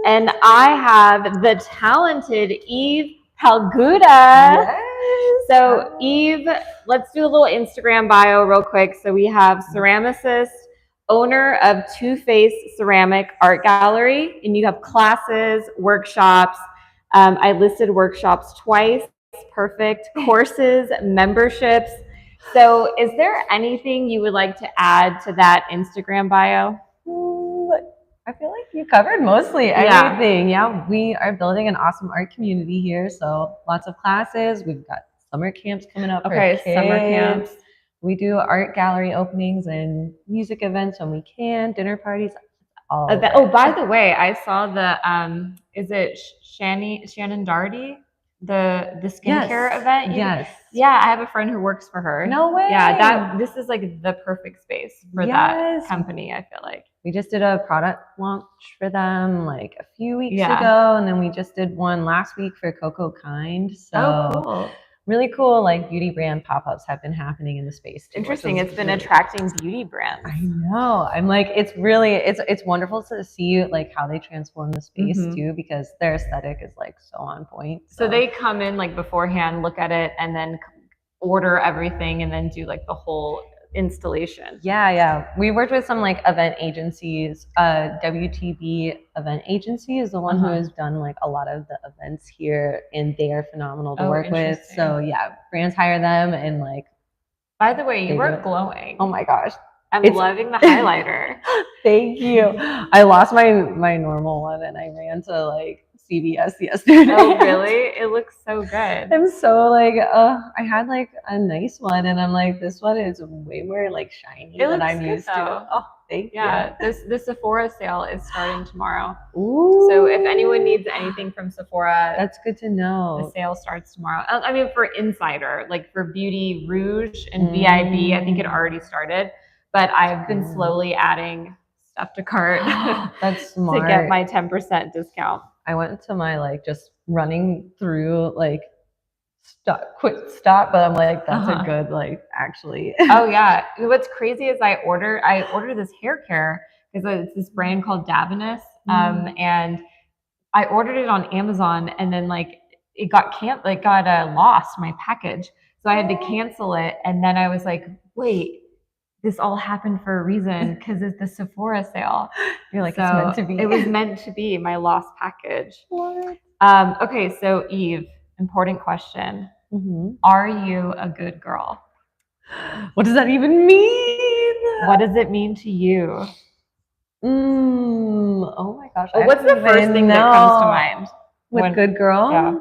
And I have the talented Eve Palguta. Yes. So Eve, let's do a little Instagram bio real quick. So we have ceramicist, owner of Two Face Ceramic Art Gallery, and you have classes, workshops. I listed workshops twice. Perfect. Courses, memberships. So is there anything you would like to add to that Instagram bio? I feel like you covered mostly everything. Yeah, we are building an awesome art community here. So lots of classes. We've got summer camps coming up for kids. Summer camps. We do art gallery openings and music events when we can, dinner parties. Oh, by the way, I saw the is it Shannon Darty, the skincare event? Yes. Yeah, I have a friend who works for her. No way. Yeah, this is like the perfect space for that company, I feel like. We just did a product launch for them like a few weeks ago, and then we just did one last week for Coco Kind. So cool. Really cool, like beauty brand pop-ups have been happening in the space too. Interesting. It's been attracting beauty brands. I know. I'm like, it's wonderful to see like how they transform the space too, because their aesthetic is like so on point. So they come in like beforehand, look at it, and then order everything, and then do like the whole installation. Yeah. We worked with some like event agencies. WTB event agency is the one who has done like a lot of the events here, and they are phenomenal to work with. So yeah, brands hire them, and like. By the way, you are glowing. Oh my gosh. I'm loving the highlighter. Thank you. I lost my normal one, and I ran to like CVS yesterday. Oh, really? It looks so good. I'm so like, I had like a nice one, and I'm like, this one is way more like shiny than I'm used to. Oh, thank you. Yeah, the Sephora sale is starting tomorrow. Ooh. So if anyone needs anything from Sephora, that's good to know. The sale starts tomorrow. I mean, for Insider, like for Beauty Rouge and VIB, I think it already started. But I've been slowly adding stuff to cart. That's smart. To get my 10% discount. I went to my like just running through like quick stop, but I'm like, that's a good like actually. Oh yeah. What's crazy is I ordered this hair care because it's this brand called Davinus. And I ordered it on Amazon, and then like it got lost, my package. So I had to cancel it, and then I was like, wait, this all happened for a reason because it's the Sephora sale. You're like, so it's meant to be. It was meant to be my lost package. What? Okay, so Eve, important question. Are you a good girl? What does that even mean? What does it mean to you? Oh my gosh. What's the first thing that comes to mind? With good girl? Yeah.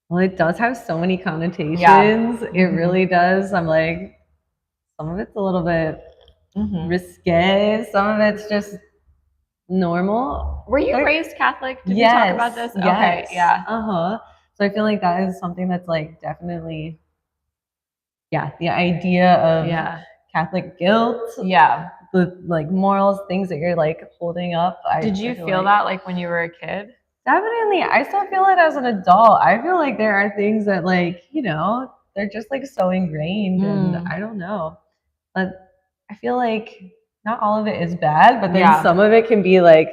Well, it does have so many connotations. Yeah. It really does. I'm like, some of it's a little bit risque. Some of it's just normal. Were you raised Catholic? Did we talk about this? Yes. Okay, yeah. So I feel like that is something that's like definitely, the idea of Catholic guilt. Yeah. The like morals, things that you're like holding up. Did you feel that like when you were a kid? Definitely. I still feel it as an adult. I feel like there are things that like, they're just like so ingrained, and I don't know. But I feel like not all of it is bad, but then some of it can be like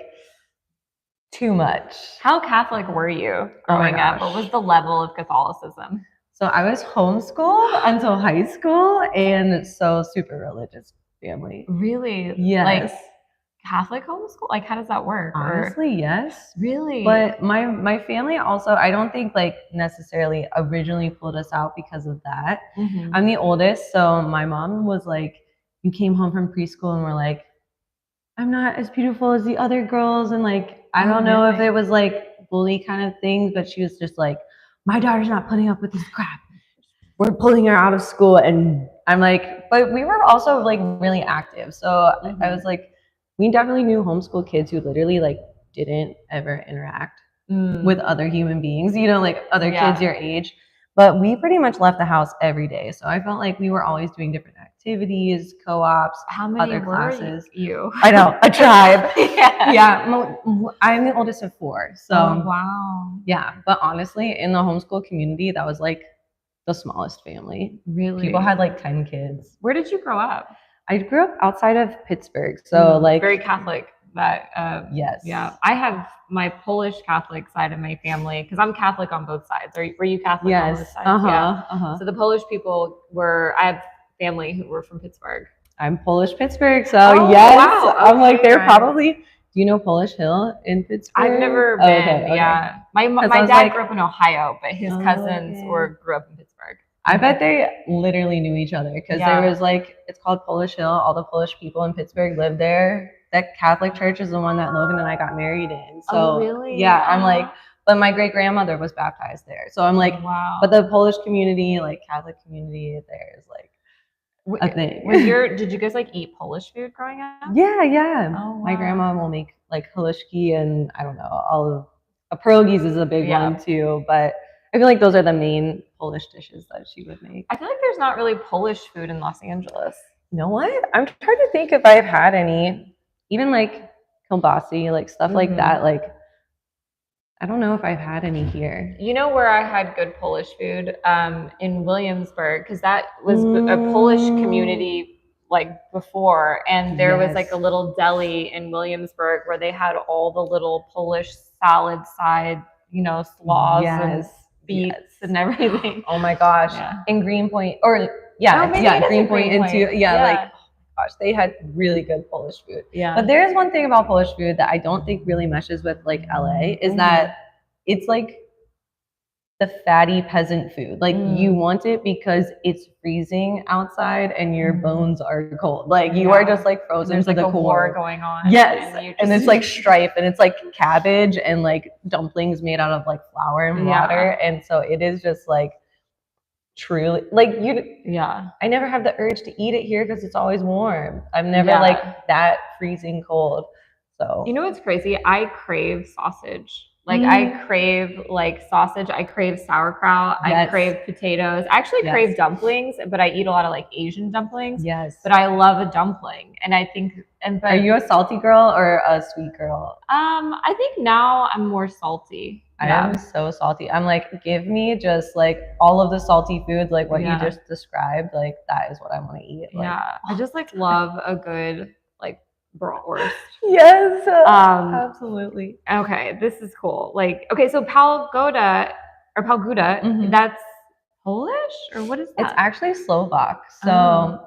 too much. How Catholic were you growing up? What was the level of Catholicism? So I was homeschooled until high school, and so super religious family. Really? Yes. Like Catholic homeschool? Like how does that work? Honestly, yes. Really? But my family also, I don't think like necessarily originally pulled us out because of that. I'm the oldest, so my mom was like, you came home from preschool and were like, I'm not as beautiful as the other girls, and like I don't know if it was like bully kind of things, but she was just like, my daughter's not putting up with this crap. We're pulling her out of school. And I'm like, but we were also like really active. So I was like, we definitely knew homeschool kids who literally like didn't ever interact with other human beings, like other kids your age. But we pretty much left the house every day. So I felt like we were always doing different activities, co-ops, how many other classes. You? I know, a tribe. I'm the oldest of 4. So wow. Yeah, but honestly, in the homeschool community, that was like the smallest family. Really? People had like 10 kids. Where did you grow up? I grew up outside of Pittsburgh, so like very Catholic. that. Yes. Yeah, I have my Polish Catholic side of my family because I'm Catholic on both sides. Were you Catholic on both Yes. sides? Yeah. So the Polish people I have family who were from Pittsburgh. I'm Polish Pittsburgh, so Oh, yes. wow. I'm like, Okay, they're guys. probably. Do you know Polish Hill in Pittsburgh? I've never been. Yeah, my dad grew up in Ohio, but his cousins grew up in Pittsburgh. I bet they literally knew each other because there was like, it's called Polish Hill. All the Polish people in Pittsburgh live there. That Catholic church is the one that Logan and I got married in. So really? Yeah, I'm like, but my great grandmother was baptized there. So I'm like, wow. But the Polish community, like Catholic community there is like a thing. Did you guys like eat Polish food growing up? Yeah. Oh, wow. My grandma will make like halushki and I don't know, all of pierogies is a big one too, but I feel like those are the main Polish dishes that she would make. I feel like there's not really Polish food in Los Angeles. You know what? I'm trying to think if I've had any, even like kielbasi, like stuff like that. Like, I don't know if I've had any here. You know where I had good Polish food? In Williamsburg, because that was a Polish community like before, and there was like a little deli in Williamsburg where they had all the little Polish salad side, slaws and beets and everything. Oh my gosh! In Greenpoint, Greenpoint into like. Gosh, they had really good Polish food. Yeah. But there is one thing about Polish food that I don't think really meshes with like LA is that it's like the fatty peasant food. Like you want it because it's freezing outside and your bones are cold. Like you are just like frozen to the core. There's like a war going on. Yes. And it's like stripe and it's like cabbage and like dumplings made out of like flour and water. And so it is just like truly like I never have the urge to eat it here because it's always warm. I'm never like that freezing cold. So you know what's crazy? I crave sausage. Like I crave like sausage. I crave sauerkraut. I crave potatoes. I actually crave dumplings, but I eat a lot of like Asian dumplings. Yes. But I love a dumpling, and I think are you a salty girl or a sweet girl? I think now I'm more salty. I am so salty. I'm like, give me just like all of the salty foods, like what you just described. Like that is what I want to eat. Like, I just like love a good like bratwurst. Yes, absolutely. Okay, this is cool. Like, okay, so Palguta, that's Polish or what is that? It's actually Slovak. So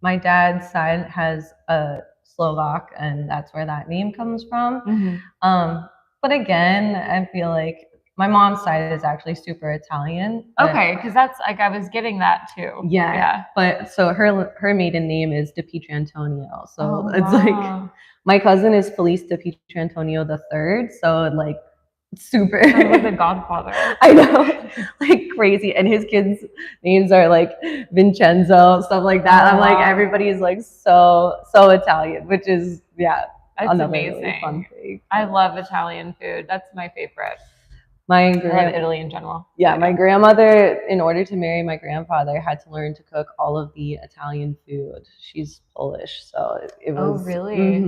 my dad's side has a Slovak, and that's where that name comes from. But again, I feel like my mom's side is actually super Italian. Okay, because that's like I was getting that too. Yeah. But so her maiden name is De Pietrantonio. So it's like my cousin is Felice De Pietrantonio III. So like super like the Godfather. I know, like crazy. And his kids' names are like Vincenzo, stuff like that. I'm like everybody's like so Italian, which is That's amazing. Really fun thing. I love Italian food. That's my favorite. I love Italy in general. Yeah, my grandmother, in order to marry my grandfather, had to learn to cook all of the Italian food. She's Polish, so it was. Oh, really?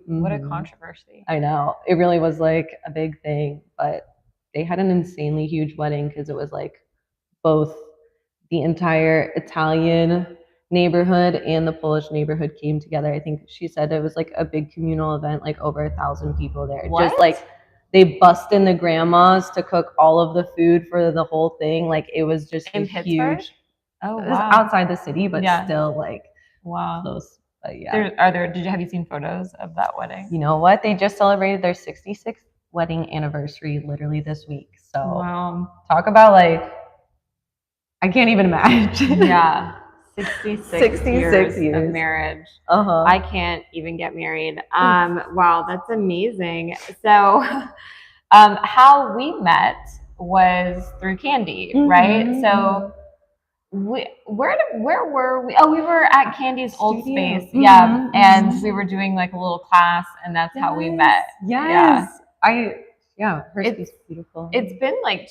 What a controversy. I know. It really was like a big thing, but they had an insanely huge wedding because it was like both the entire Italian neighborhood and the Polish neighborhood came together. I think she said it was like a big communal event, like over 1,000 people there. What? Just like they bussed in the grandmas to cook all of the food for the whole thing. Like it was just in Pittsburgh? huge. Oh, it was outside the city, but still like close. But have you seen photos of that wedding? You know what? They just celebrated their 66th wedding anniversary literally this week. So talk about like I can't even imagine. 66 years of marriage. I can't even get married. Wow, that's amazing. So how we met was through Candy, right? So where were we? Oh, we were at Candy's old space. And we were doing like a little class, and that's how we met. It's beautiful. It's been like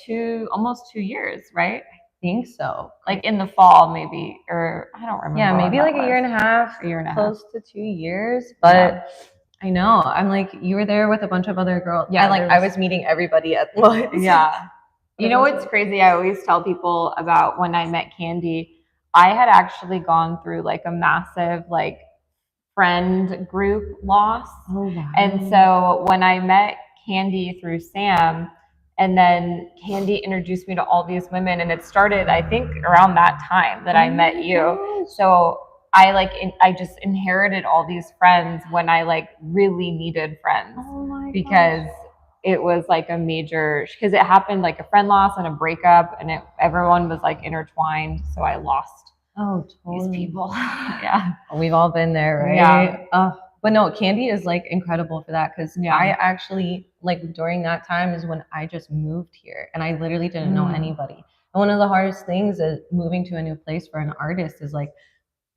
almost 2 years, right? Think so. Like in the fall, maybe, or I don't remember. Yeah, maybe like a year and a half, close to 2 years. But I know, I'm like, you were there with a bunch of other girls. Yeah, I was meeting everybody at once. Yeah. You know what's crazy? I always tell people about when I met Candy. I had actually gone through like a massive like friend group loss. Oh, wow. And so when I met Candy through Sam, and then Candy introduced me to all these women, and it started, I think, around that time that I met you. Gosh. So I just inherited all these friends when I like really needed friends. Oh my because gosh. it was like a major, because it happened like a friend loss and a breakup, and everyone was like intertwined. So I lost these people. Yeah. We've all been there, right? Yeah. But no, Candy is like incredible for that, because Yeah. I actually, like, during that time is when I just moved here and I literally didn't know anybody. And one of the hardest things is moving to a new place for an artist is like,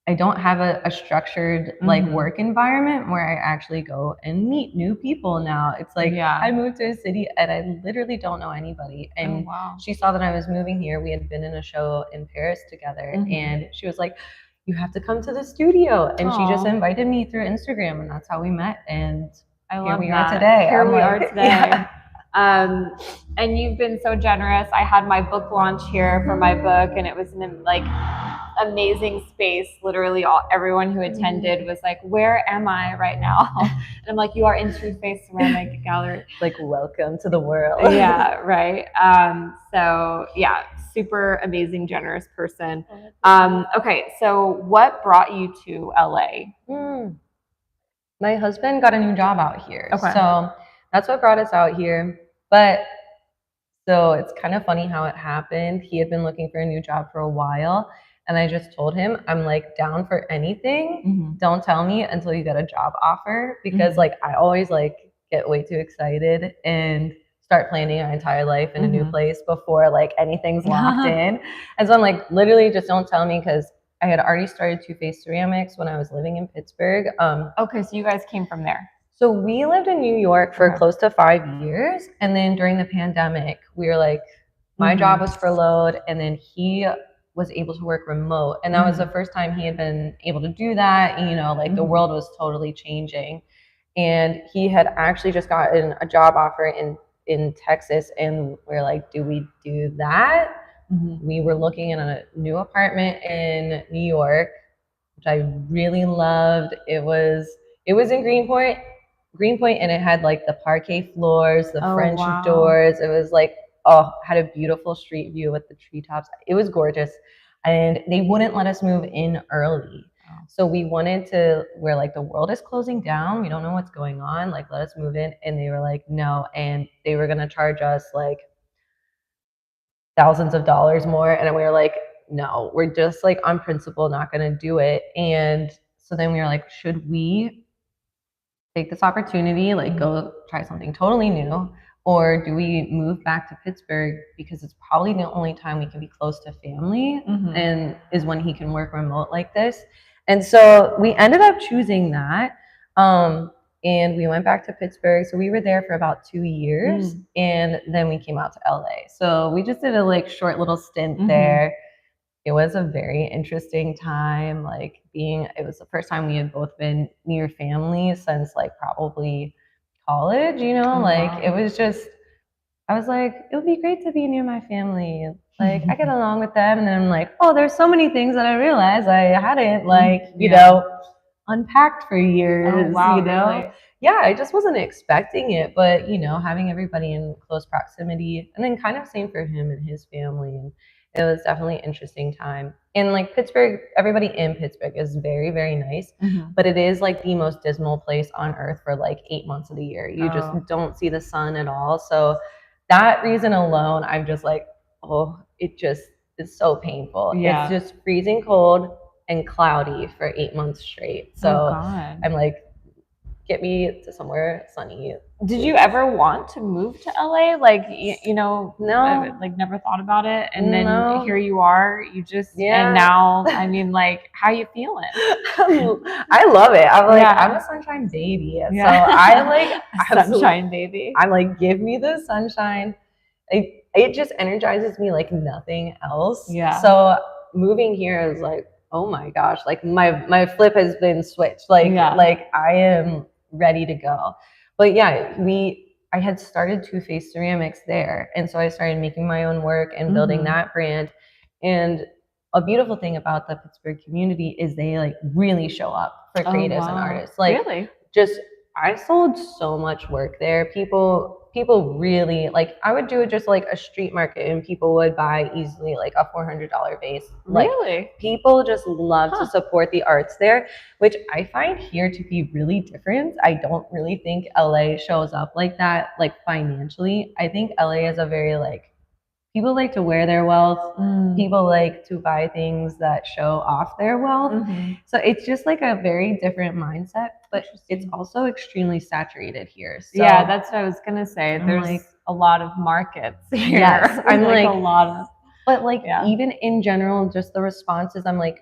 I don't have a structured like work environment where I actually go and meet new people now. It's like I moved to a city and I literally don't know anybody. And she saw that I was moving here. We had been in a show in Paris together, and she was like, you have to come to the studio. And she just invited me through Instagram, and that's how we met. And here we are today. Here we are today. And you've been so generous. I had my book launch here for my book, and it was an like amazing space. Literally everyone who attended was like, where am I right now? And I'm like, you are in Two Face Ceramic Gallery. Like, welcome to the world. Yeah, right. So yeah, super amazing, generous person. Okay, so what brought you to LA? My husband got a new job out here. Okay. So that's what brought us out here. But so it's kind of funny how it happened. He had been looking for a new job for a while, and I just told him, I'm like down for anything. Don't tell me until you get a job offer, because like I always like get way too excited and start planning my entire life in a new place before like anything's locked in. And so I'm like, literally just don't tell me, because I had already started Two Face Ceramics when I was living in Pittsburgh. Okay, so you guys came from there. So we lived in New York for close to 5 years. And then during the pandemic, we were like, my job was furloughed, and then he was able to work remote. And that was the first time he had been able to do that. And, you know, like the world was totally changing. And he had actually just gotten a job offer in Texas. And we were like, do we do that? We were looking at a new apartment in New York, which I really loved. It was in Greenpoint, and it had like the parquet floors, the French doors. It was like, had a beautiful street view with the treetops. It was gorgeous. And they wouldn't let us move in early. So we wanted to, we're like, the world is closing down. We don't know what's going on. Like, let us move in. And they were like, no. And they were going to charge us like thousands of dollars more. And we were like, no, we're just like on principle not going to do it. And so then we were like, should we take this opportunity, like go try something totally new? Or do we move back to Pittsburgh, because it's probably the only time we can be close to family and is when he can work remote like this. And so we ended up choosing that. And we went back to Pittsburgh. So we were there for about 2 years, and then we came out to LA. So we just did a like short little stint there. It was a very interesting time. Like it was the first time we had both been near family since like probably college, you know, it was just, I was like, it would be great to be near my family. Like I get along with them. And then I'm like, oh, there's so many things that I realized I hadn't you know, unpacked for years, you know? Really? Yeah, I just wasn't expecting it, but you know, having everybody in close proximity, and then kind of same for him and his family. And it was definitely an interesting time. And like Pittsburgh, everybody in Pittsburgh is very, very nice, but it is like the most dismal place on earth for like 8 months of the year. You just don't see the sun at all. So that reason alone, I'm just like, oh, it just is so painful. Yeah. It's just freezing cold and cloudy for 8 months straight. So I'm like, get me to somewhere sunny. Did you ever want to move to LA? Like, you know, no, like never thought about it. And then here you are, you just, and now, I mean, like, how you feeling? I love it. I'm like, I'm a sunshine baby. So I like sunshine baby. I'm like, give me the sunshine. It just energizes me like nothing else. Yeah. So moving here is like, oh my gosh, like my flip has been switched. Like I am ready to go. But yeah, I had started Two Face Ceramics there, and so I started making my own work and building that brand. And a beautiful thing about the Pittsburgh community is they like really show up for creatives and artists. Like really? just I sold so much work there. People really like I would do just like a street market and people would buy easily like a $400 vase. Like Really? people just love to support the arts there, which I find here to be really different. I don't really think LA shows up like that, like financially. I think LA is a very like people like to wear their wealth. People like to buy things that show off their wealth. So it's just like a very different mindset, but it's also extremely saturated here. So yeah, that's what I was gonna say. There's like a lot of markets here. Yes, I'm like a lot of, but like even in general, just the responses, I'm like,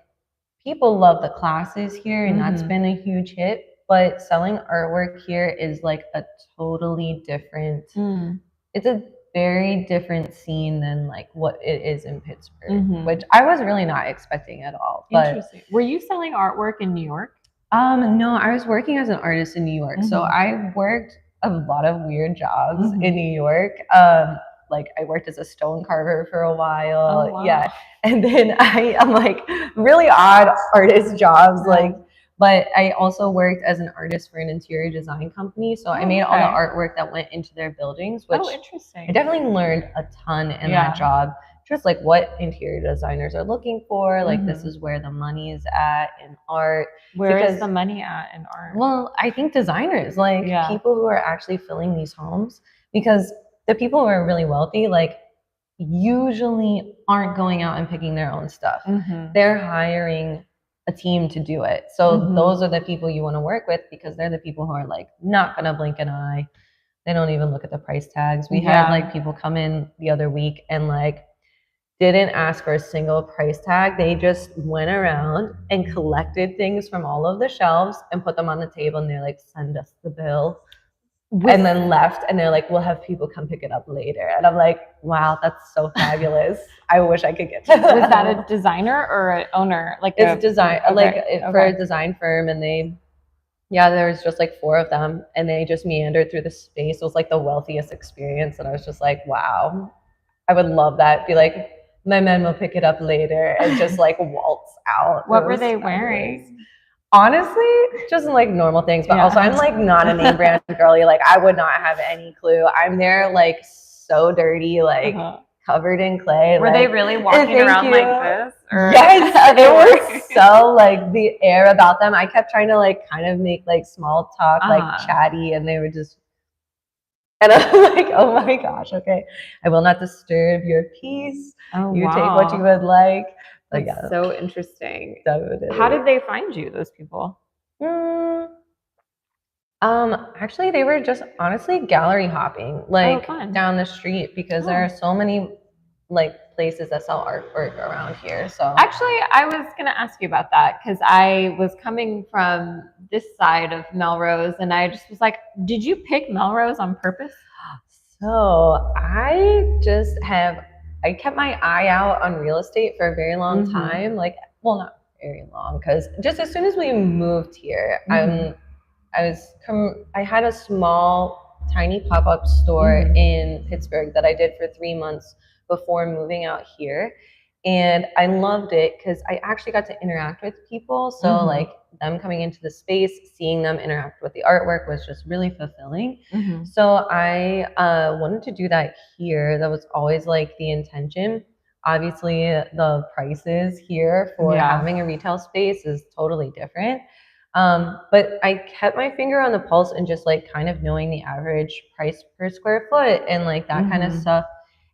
people love the classes here, and that's been a huge hit. But selling artwork here is like a totally different. It's a very different scene than like what it is in Pittsburgh, which I was really not expecting at all. But interesting. Were you selling artwork in New York? No, I was working as an artist in New York. So I worked a lot of weird jobs in New York. Like I worked as a stone carver for a while. Oh, wow. Yeah. And then I'm like really odd artist jobs, like but I also worked as an artist for an interior design company. So I made all the artwork that went into their buildings, which interesting. I definitely learned a ton in that job. Just like what interior designers are looking for. Like this is where the money is at in art. Where is the money at in art? Well, I think designers, like people who are actually filling these homes, because the people who are really wealthy, like usually aren't going out and picking their own stuff. They're hiring a team to do it. So those are the people you want to work with because they're the people who are like not gonna blink an eye. They don't even look at the price tags. We had like people come in the other week and like didn't ask for a single price tag. They just went around and collected things from all of the shelves and put them on the table, and they're like, send us the bill. And then left, and they're like, we'll have people come pick it up later. And I'm like, wow, that's so fabulous. I wish I could get to that. Was that a designer or an owner? Like it's design, for a design firm, and there was just like 4 of them, and they just meandered through the space. It was like the wealthiest experience, and I was just like, wow, I would love that. Be like, my men will pick it up later, and just like waltz out. What were they wearing? Honestly, just like normal things, but also I'm like not a name brand girly. Like I would not have any clue. I'm there like so dirty, like covered in clay. Were they really walking around like this? Or yes, it was so like the air about them. I kept trying to like kind of make like small talk, like chatty, and they were just. And I'm like, oh my gosh, okay. I will not disturb your peace. You take what you would like. Like, that's so interesting. Definitely. How did they find you, those people? Actually, they were just honestly gallery hopping, like down the street, because there are so many like places that sell artwork around here. So actually, I was gonna ask you about that because I was coming from this side of Melrose, and I just was like, did you pick Melrose on purpose? So I kept my eye out on real estate for a very long time. Like, well, not very long, because just as soon as we moved here, I had a small, tiny pop-up store in Pittsburgh that I did for 3 months before moving out here. And I loved it because I actually got to interact with people. So like them coming into the space, seeing them interact with the artwork was just really fulfilling. So I wanted to do that here. That was always like the intention. Obviously, the prices here for having a retail space is totally different. But I kept my finger on the pulse and just like kind of knowing the average price per square foot and like that kind of stuff.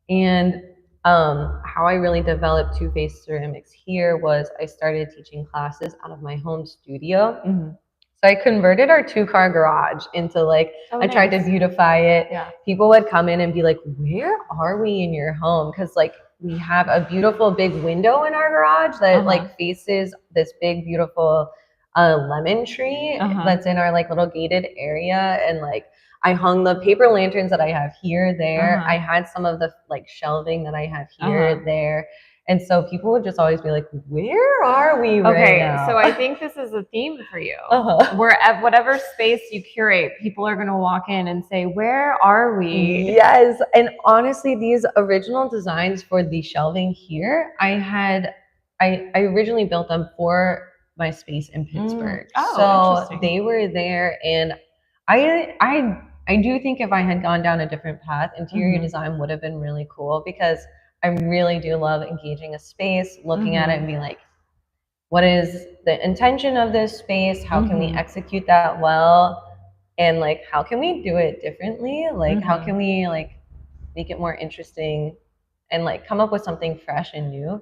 And how I really developed two-faced ceramics here was I started teaching classes out of my home studio. So I converted our 2-car garage into like, I tried to beautify it. People would come in and be like, where are we in your home? Because like we have a beautiful big window in our garage that like faces this big, beautiful lemon tree that's in our like little gated area. And like I hung the paper lanterns that I have here, there. I had some of the like shelving that I have here, there. And so people would just always be like, where are we right now? So I think this is a theme for you. Where at whatever space you curate, people are going to walk in and say, where are we? Yes. And honestly, these original designs for the shelving here, I had I originally built them for my space in Pittsburgh. Oh, so interesting. they were there, and I do think if I had gone down a different path, interior design would have been really cool, because I really do love engaging a space, looking at it and be like, what is the intention of this space? How can we execute that well? And like, how can we do it differently? Like, how can we like make it more interesting and like come up with something fresh and new?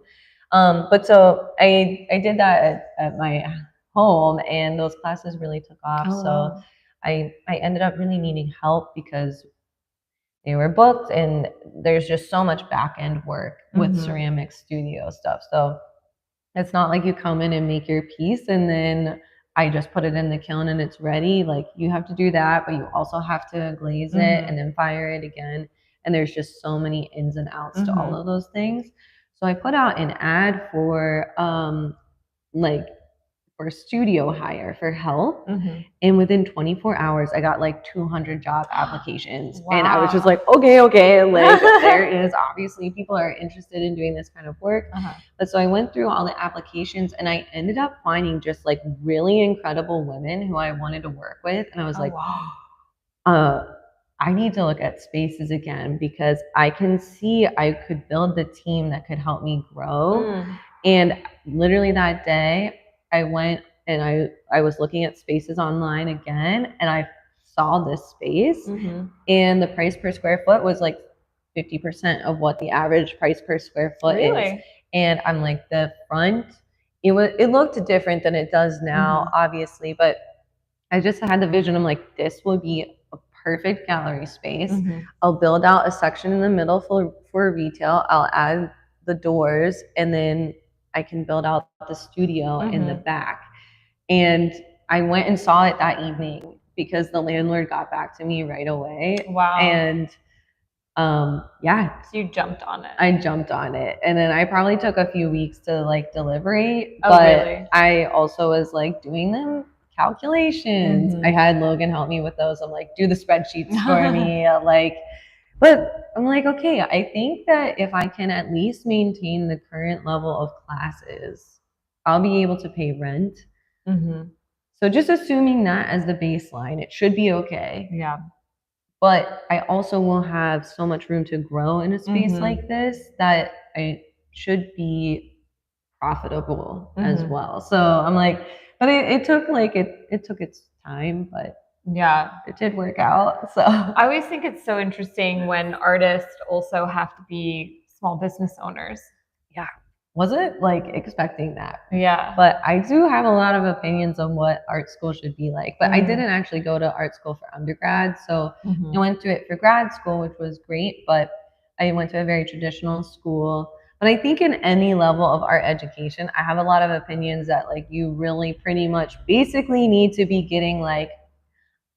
But so I did that at my home, and those classes really took off. Oh, so wow. I ended up really needing help because they were booked, and there's just so much back end work with ceramic studio stuff. So it's not like you come in and make your piece and then I just put it in the kiln and it's ready. Like, you have to do that, but you also have to glaze it and then fire it again. And there's just so many ins and outs to all of those things. So I put out an ad for like for studio hire for help. And within 24 hours, I got like 200 job applications. And I was just like, okay, like there is obviously people are interested in doing this kind of work. But so I went through all the applications, and I ended up finding just like really incredible women who I wanted to work with. And I was like, I need to look at spaces again, because I can see I could build the team that could help me grow. And literally that day, I went and I was looking at spaces online again, and I saw this space, and the price per square foot was like 50% of what the average price per square foot is. And I'm like, the front, it looked different than it does now, obviously, but I just had the vision. I'm like, this will be a perfect gallery space. I'll build out a section in the middle for retail. I'll add the doors, and then I can build out the studio in the back. And I went and saw it that evening because the landlord got back to me right away. And yeah. So you jumped on it. I jumped on it. And then I probably took a few weeks to like deliberate. But I also was like doing them calculations. I had Logan help me with those. I'm like, do the spreadsheets for me. Like, but I'm like, okay, I think that if I can at least maintain the current level of classes, I'll be able to pay rent. So just assuming that as the baseline, it should be okay. But I also will have so much room to grow in a space like this that I should be profitable as well. So I'm like, but it took like it took its time, but it did work out. So I always think it's so interesting when artists also have to be small business owners. Wasn't like expecting that. But I do have a lot of opinions on what art school should be like. But I didn't actually go to art school for undergrad. So I went to it for grad school, which was great. But I went to a very traditional school. But I think in any level of art education, I have a lot of opinions that like you really pretty much basically need to be getting like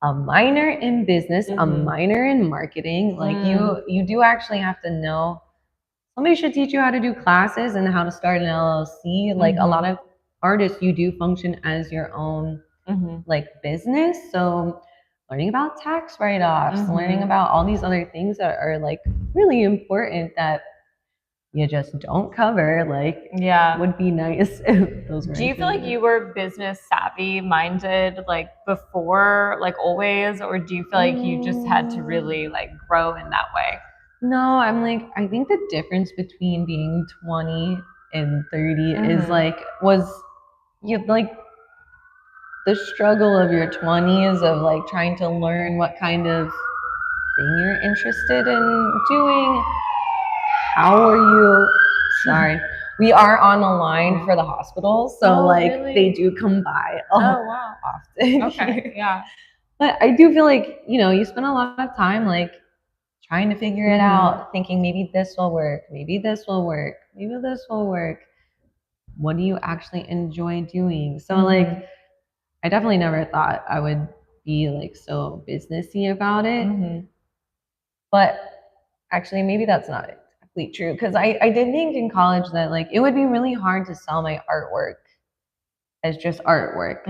a minor in business, a minor in marketing. Like you do actually have to know. Somebody should teach you how to do classes and how to start an LLC. Like a lot of artists, you do function as your own like business. So learning about tax write-offs, learning about all these other things that are like really important that you just don't cover. Like, would be nice if those were. Do you feel like you were business savvy minded like before, like always, or do you feel like you just had to really like grow in that way? No, I'm like, I think the difference between being 20 and 30 is like, you like the struggle of your 20s of like trying to learn what kind of thing you're interested in doing. How are you? Sorry. We are on the line for the hospital. So like they do come by often. Okay. But I do feel like, you spend a lot of time like trying to figure it out, thinking maybe this will work, maybe this will work, maybe this will work. What do you actually enjoy doing? So like, I definitely never thought I would be like so businessy about it. But actually, maybe that's not exactly true, because I did think in college that like it would be really hard to sell my artwork as just artwork.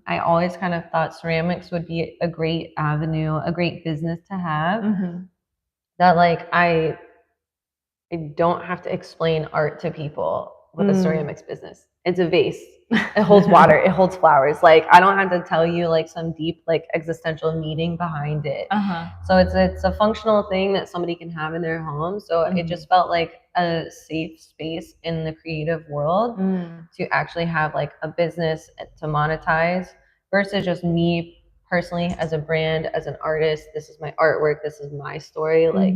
I always kind of thought ceramics would be a great avenue, a great business to have. That like I don't have to explain art to people. with a ceramics business. It's a vase. It holds water. It holds flowers. Like, I don't have to tell you like some deep like existential meaning behind it. So it's a functional thing that somebody can have in their home. So it just felt like a safe space in the creative world to actually have like a business to monetize versus just me personally as a brand, as an artist. This is my artwork. This is my story. Like,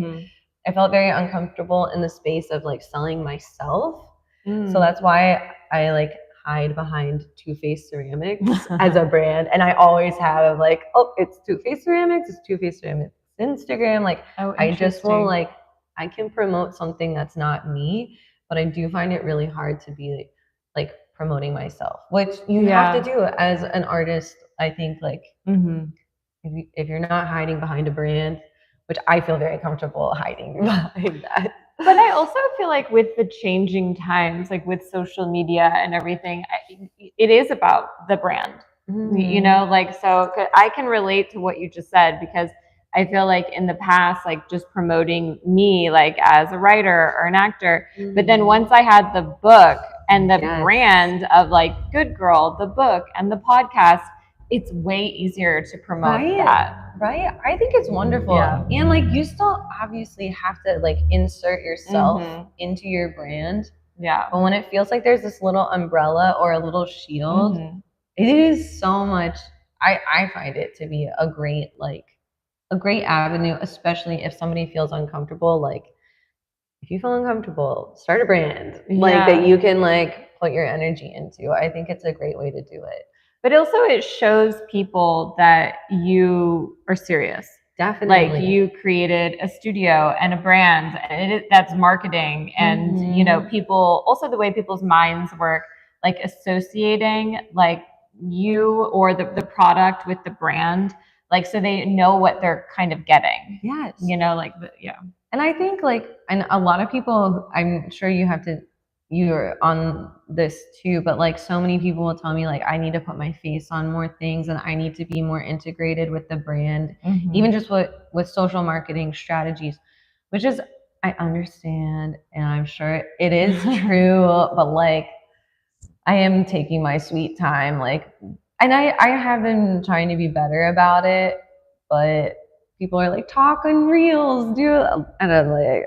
I felt very uncomfortable in the space of like selling myself. So that's why I like hide behind Too Faced Ceramics as a brand. And I always have like, oh, it's Too Faced Ceramics, it's Too Faced Ceramics Instagram. Like, I just will like, I can promote something that's not me, but I do find it really hard to be like promoting myself, which you have to do as an artist. I think like if you're not hiding behind a brand, which I feel very comfortable hiding behind that. But I also feel like with the changing times, like with social media and everything, it is about the brand, you know, like, so I can relate to what you just said, because I feel like in the past, like just promoting me, like as a writer or an actor, but then once I had the book and the brand of like Good Girl, the book and the podcast, it's way easier to promote that. Right? I think it's wonderful. And like, you still obviously have to like insert yourself into your brand. But when it feels like there's this little umbrella or a little shield, it is so much, I find it to be a great avenue, especially if somebody feels uncomfortable. Like, if you feel uncomfortable, start a brand like that you can like put your energy into. I think it's a great way to do it. But also it shows people that you are serious. Definitely. Like, you created a studio and a brand, and that's marketing. And, you know, people, also the way people's minds work, like associating like you or the product with the brand, like, so they know what they're kind of getting. You know, like, And I think like, and a lot of people, I'm sure you're on this too, but like so many people will tell me like, I need to put my face on more things and I need to be more integrated with the brand, even just with social marketing strategies, which is, I understand and I'm sure it is true, but like, I am taking my sweet time, like, and I have been trying to be better about it, but people are like, talk on reels, do it. And I'm like,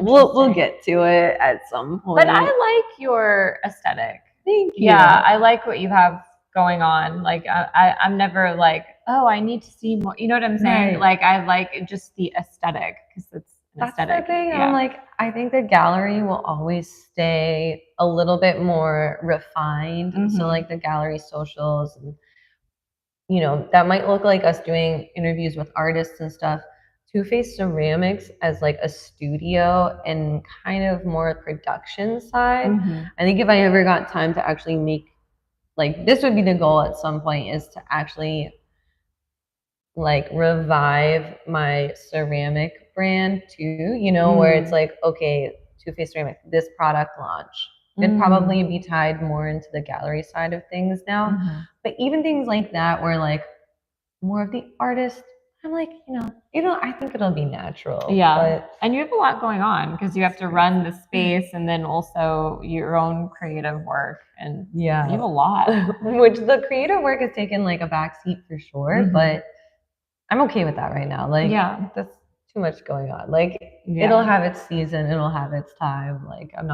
we'll get to it at some point. But I like your aesthetic. Thank you. Yeah, I like what you have going on. Like, I'm never like, oh, I need to see more. You know what I'm saying? Like, I like just the aesthetic, because it's an aesthetic. The thing. I'm like, I think the gallery will always stay a little bit more refined. So like the gallery socials, and you know, that might look like us doing interviews with artists and stuff. Too Faced Ceramics as like a studio and kind of more production side. I think if I ever got time to actually make, like, this would be the goal at some point, is to actually like revive my ceramic brand too, you know, where it's like, okay, Too Faced Ceramics, this product launch could probably be tied more into the gallery side of things now. But even things like that, where like more of the artist, I'm like, you know, I think it'll be natural. But, and you have a lot going on, because you have to run the space and then also your own creative work, and you have a lot. Which the creative work has taken like a backseat for sure, but I'm okay with that right now. Like, that's too much going on. Like, it'll have its season, it'll have its time. Like, I'm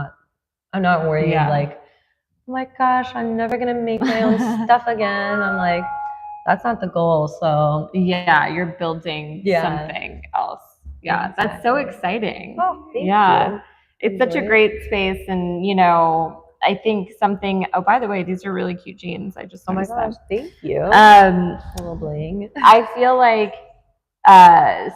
not worried. Like, oh my gosh, I'm never gonna make my own stuff again. I'm like, that's not the goal. So you're building something else. That's so exciting. Oh, thank you. It's such a great space. And you know, I think something, oh, by the way, these are really cute jeans. I just noticed them. Thank you. A little bling. I feel like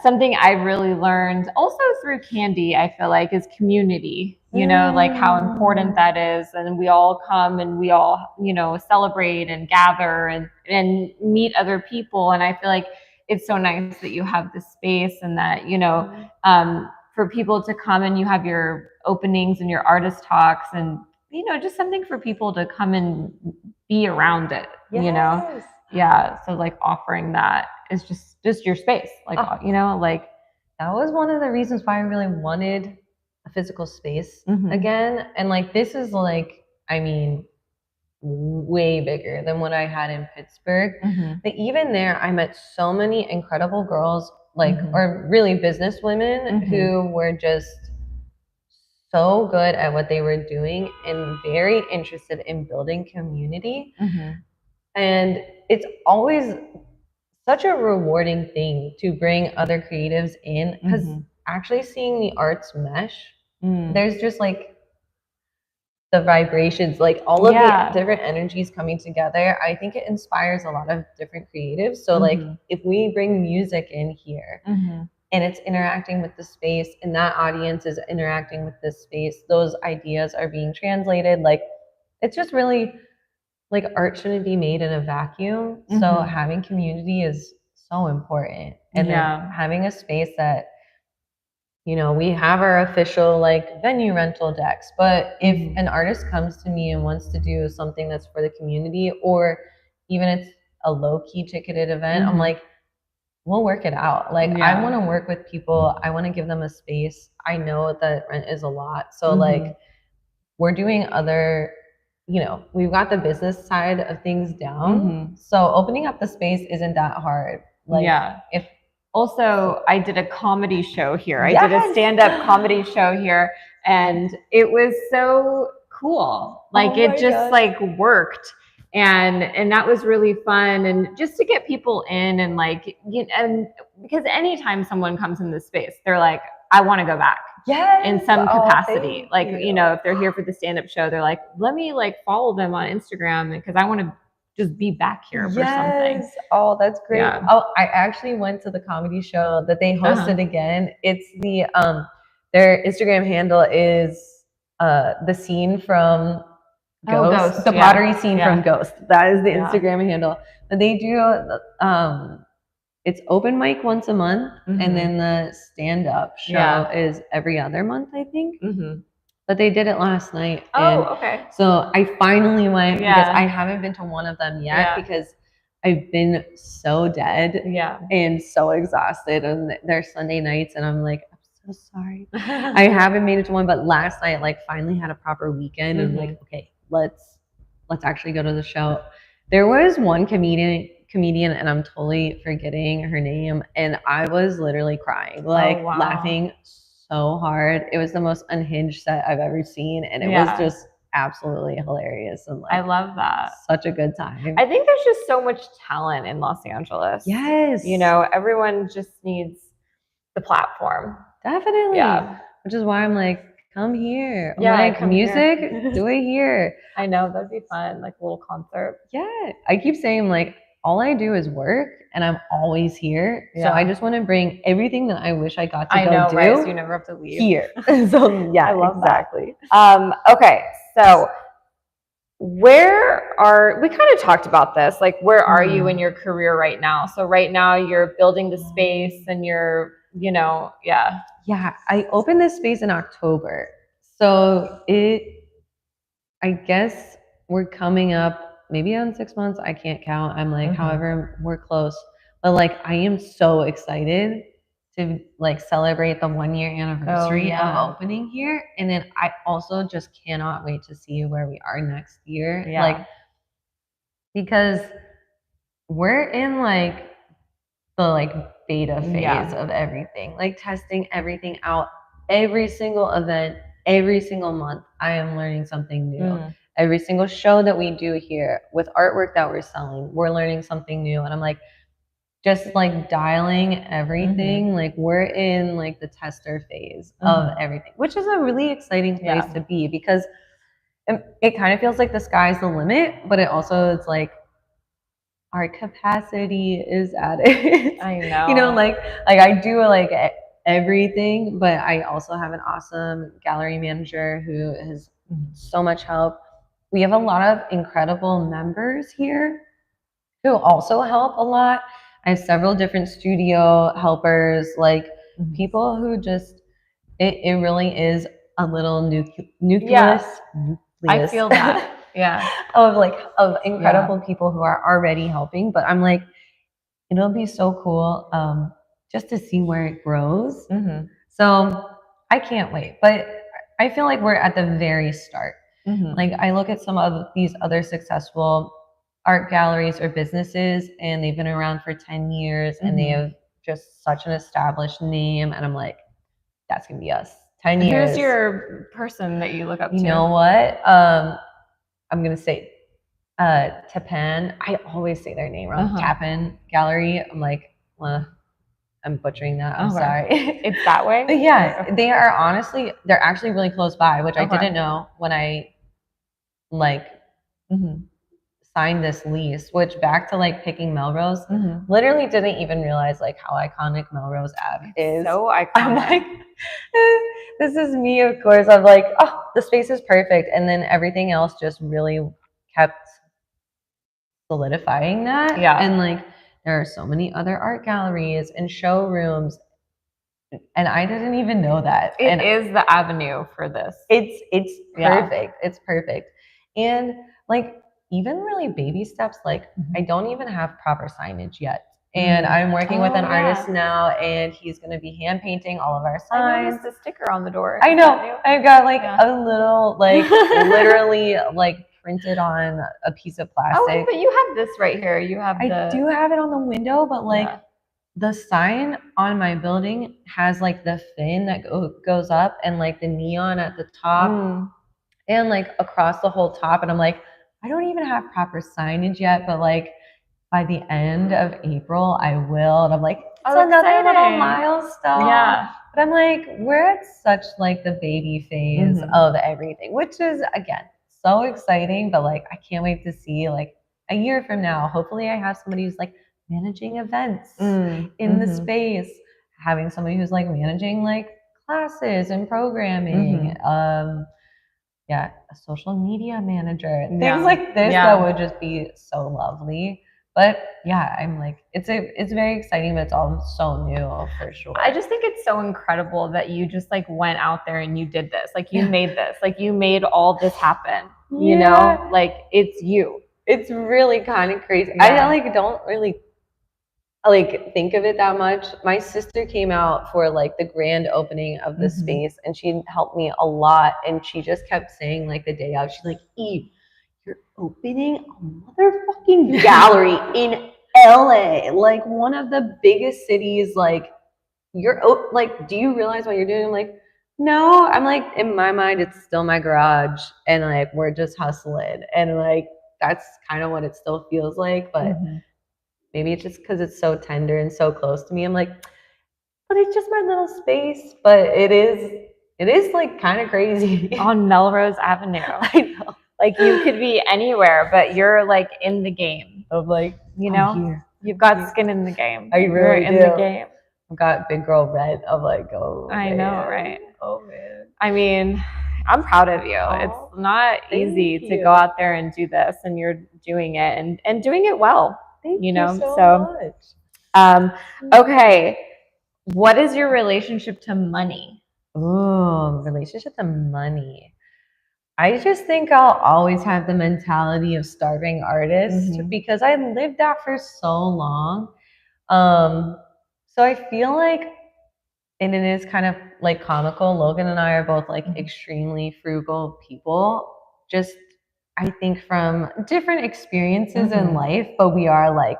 something I really learned also through Candy, I feel like, is community. You know, like how important that is. And we all come and we all, you know, celebrate and gather and meet other people. And I feel like it's so nice that you have this space, and that, you know, for people to come and you have your openings and your artist talks, and, you know, just something for people to come and be around it, you know? So like offering that is just your space. Like, you know, like, that was one of the reasons why I really wanted a physical space Mhm. again. And like this is like, I mean, way bigger than what I had in Pittsburgh. Mhm. But even there, I met so many incredible girls, like, Mhm. or really business women Mhm. who were just so good at what they were doing and very interested in building community. Mhm. And it's always such a rewarding thing to bring other creatives in because Mhm. actually seeing the arts mesh, Mm. there's just like the vibrations, like all of Yeah. the different energies coming together. I think it inspires a lot of different creatives. So like Mhm. if we bring music in here Mhm. and it's interacting with the space and that audience is interacting with this space, those ideas are being translated. Like it's just really like art shouldn't be made in a vacuum. So Mhm. having community is so important. And then Yeah. having a space that, you know, we have our official like venue rental decks, but if Mhm. an artist comes to me and wants to do something that's for the community, or even it's a low key ticketed event, I'm Mhm. like, we'll work it out. Like I Yeah. want to work with people. I want to give them a space. I know that rent is a lot. So Mhm. like we're doing other, you know, we've got the business side of things down. Mhm. So opening up the space isn't that hard. Like Yeah. if Also, I did a comedy show here. I did a Yes! stand-up comedy show here, and it was so cool. Like Oh my it just God. like worked, and that was really fun. And just to get people in, and like, you know, and because anytime someone comes in this space, they're like, I want to go back. Yes. In some Oh, capacity. thank Like, you. you know, if they're here for the stand-up show, they're like, let me like follow them on Instagram because I want to just be back here for something. Yes. Oh, that's great. Yeah. Oh, I actually went to the comedy show that they hosted Uh-huh. again. It's the their Instagram handle is the scene from Oh, Ghost, Ghost, the yeah. pottery scene Yeah. from Ghost. That is the Yeah. Instagram handle. But they do it's open mic once a month, Mhm. and then the stand up show Yeah. is every other month, I think. Mm-hmm. But they did it last night. Oh, And okay. so I finally went because Yeah. I haven't been to one of them yet Yeah. because I've been so dead Yeah. and so exhausted. And they're Sunday nights, and I'm like, I'm so sorry. I haven't made it to one, but last night, like, finally had a proper weekend, and like, okay, let's actually go to the show. There was one comedian, and I'm totally forgetting her name, and I was literally crying, like wow. laughing so hard. It was the most unhinged set I've ever seen, and it was Yeah. just absolutely hilarious and like I love that. such a good time. I think there's just so much talent in Los Angeles. Yes. You know, everyone just needs the platform. Definitely. Yeah. Which is why I'm like, come here. I'm Yeah, like, come music, here. do it here. I know, that'd be fun, like a little concert. Yeah. I keep saying like all I do is work and I'm always here. So Yeah. I just want to bring everything that I wish I got to I go know, do right? So you never have to leave. here. So yeah, I love exactly. Okay, so we kind of talked about this, like where are you in your career right now? So right now you're building the space and you're, you know, yeah. Yeah, I opened this space in October. So I guess we're coming up maybe on 6 months. I can't count. I'm like, however, we're close. But like, I am so excited to like celebrate the 1 year anniversary of opening here. And then I also just cannot wait to see where we are next year. Yeah. Like, because we're in like the like beta phase of everything, like testing everything out. Every single event, every single month, I am learning something new. Every single show that we do here with artwork that we're selling, we're learning something new. And I'm like, just like dialing everything, like we're in like the tester phase of everything, which is a really exciting place to be because it kind of feels like the sky's the limit, but it also it's like our capacity is at it. I know. You know, like I do like everything, but I also have an awesome gallery manager who has so much help. We have a lot of incredible members here who also help a lot. I have several different studio helpers, like people who just it really is a little nucleus. I feel that. Yeah. of incredible people who are already helping. But I'm like, it'll be so cool just to see where it grows. So I can't wait. But I feel like we're at the very start. Like I look at some of these other successful art galleries or businesses, and they've been around for 10 years and they have just such an established name, and I'm like, that's gonna be us. 10 years. Who's your person that you look up to? You know what? I'm gonna say Tapan. I always say their name wrong. Tapan Gallery. I'm like, well, I'm butchering that. I'm sorry. It's that way? But yeah, they are honestly, they're actually really close by, which I didn't know when I like signed this lease, which back to like picking Melrose, literally didn't even realize like how iconic Melrose Ave is. So iconic. I'm like, this is me, of course. I'm like, oh, the space is perfect. And then everything else just really kept solidifying that. Yeah. And like, there are so many other art galleries and showrooms, and I didn't even know that. It is the avenue for this. It's perfect. It's perfect. And like, even really baby steps, like I don't even have proper signage yet. And I'm working with an artist now, and he's going to be hand painting all of our signs. I noticed the sticker on the door. I know. I've got like a little, like literally like printed on a piece of plastic. Oh, but you have this right here. You have I do have it on the window, but like the sign on my building has like the fin that goes up and like the neon at the top and like across the whole top. And I'm like, I don't even have proper signage yet, but like by the end of April, I will. And I'm like, it's another little milestone. Yeah. But I'm like, we're at such like the baby phase of everything, which is, again, so exciting. But like, I can't wait to see like a year from now. Hopefully I have somebody who's like managing events in the space, having somebody who's like managing like classes and programming. A social media manager, things like this that would just be so lovely. But yeah, I'm like, it's very exciting, but it's all so new for sure. I just think it's so incredible that you just like went out there and you did this. Like you made this, like you made all this happen, you know, like it's you. It's really kind of crazy. I like don't really like think of it that much. My sister came out for like the grand opening of the space, and she helped me a lot. And she just kept saying like the day out, she's like, Eve, you're opening a motherfucking gallery in LA, like one of the biggest cities. Like you're like, do you realize what you're doing? I'm like, no. I'm like, in my mind, it's still my garage, and like we're just hustling, and like that's kind of what it still feels like, but. Maybe it's just because it's so tender and so close to me. I'm like, but it's just my little space. But it is like kind of crazy. On Melrose Avenue. I know. Like you could be anywhere, but you're like in the game. Of like, you know, you've got skin in the game. I really in the game. I've got big girl red of like, oh, I know, right? Oh man. I mean, I'm proud of you. It's not easy to go out there and do this, and you're doing it and doing it well. Thank you know, you so much. Okay. What is your relationship to money? Oh, relationship to money. I just think I'll always have the mentality of starving artist because I lived that for so long. So I feel like, and it is kind of like comical. Logan and I are both like extremely frugal people. Just I think from different experiences in life, but we are like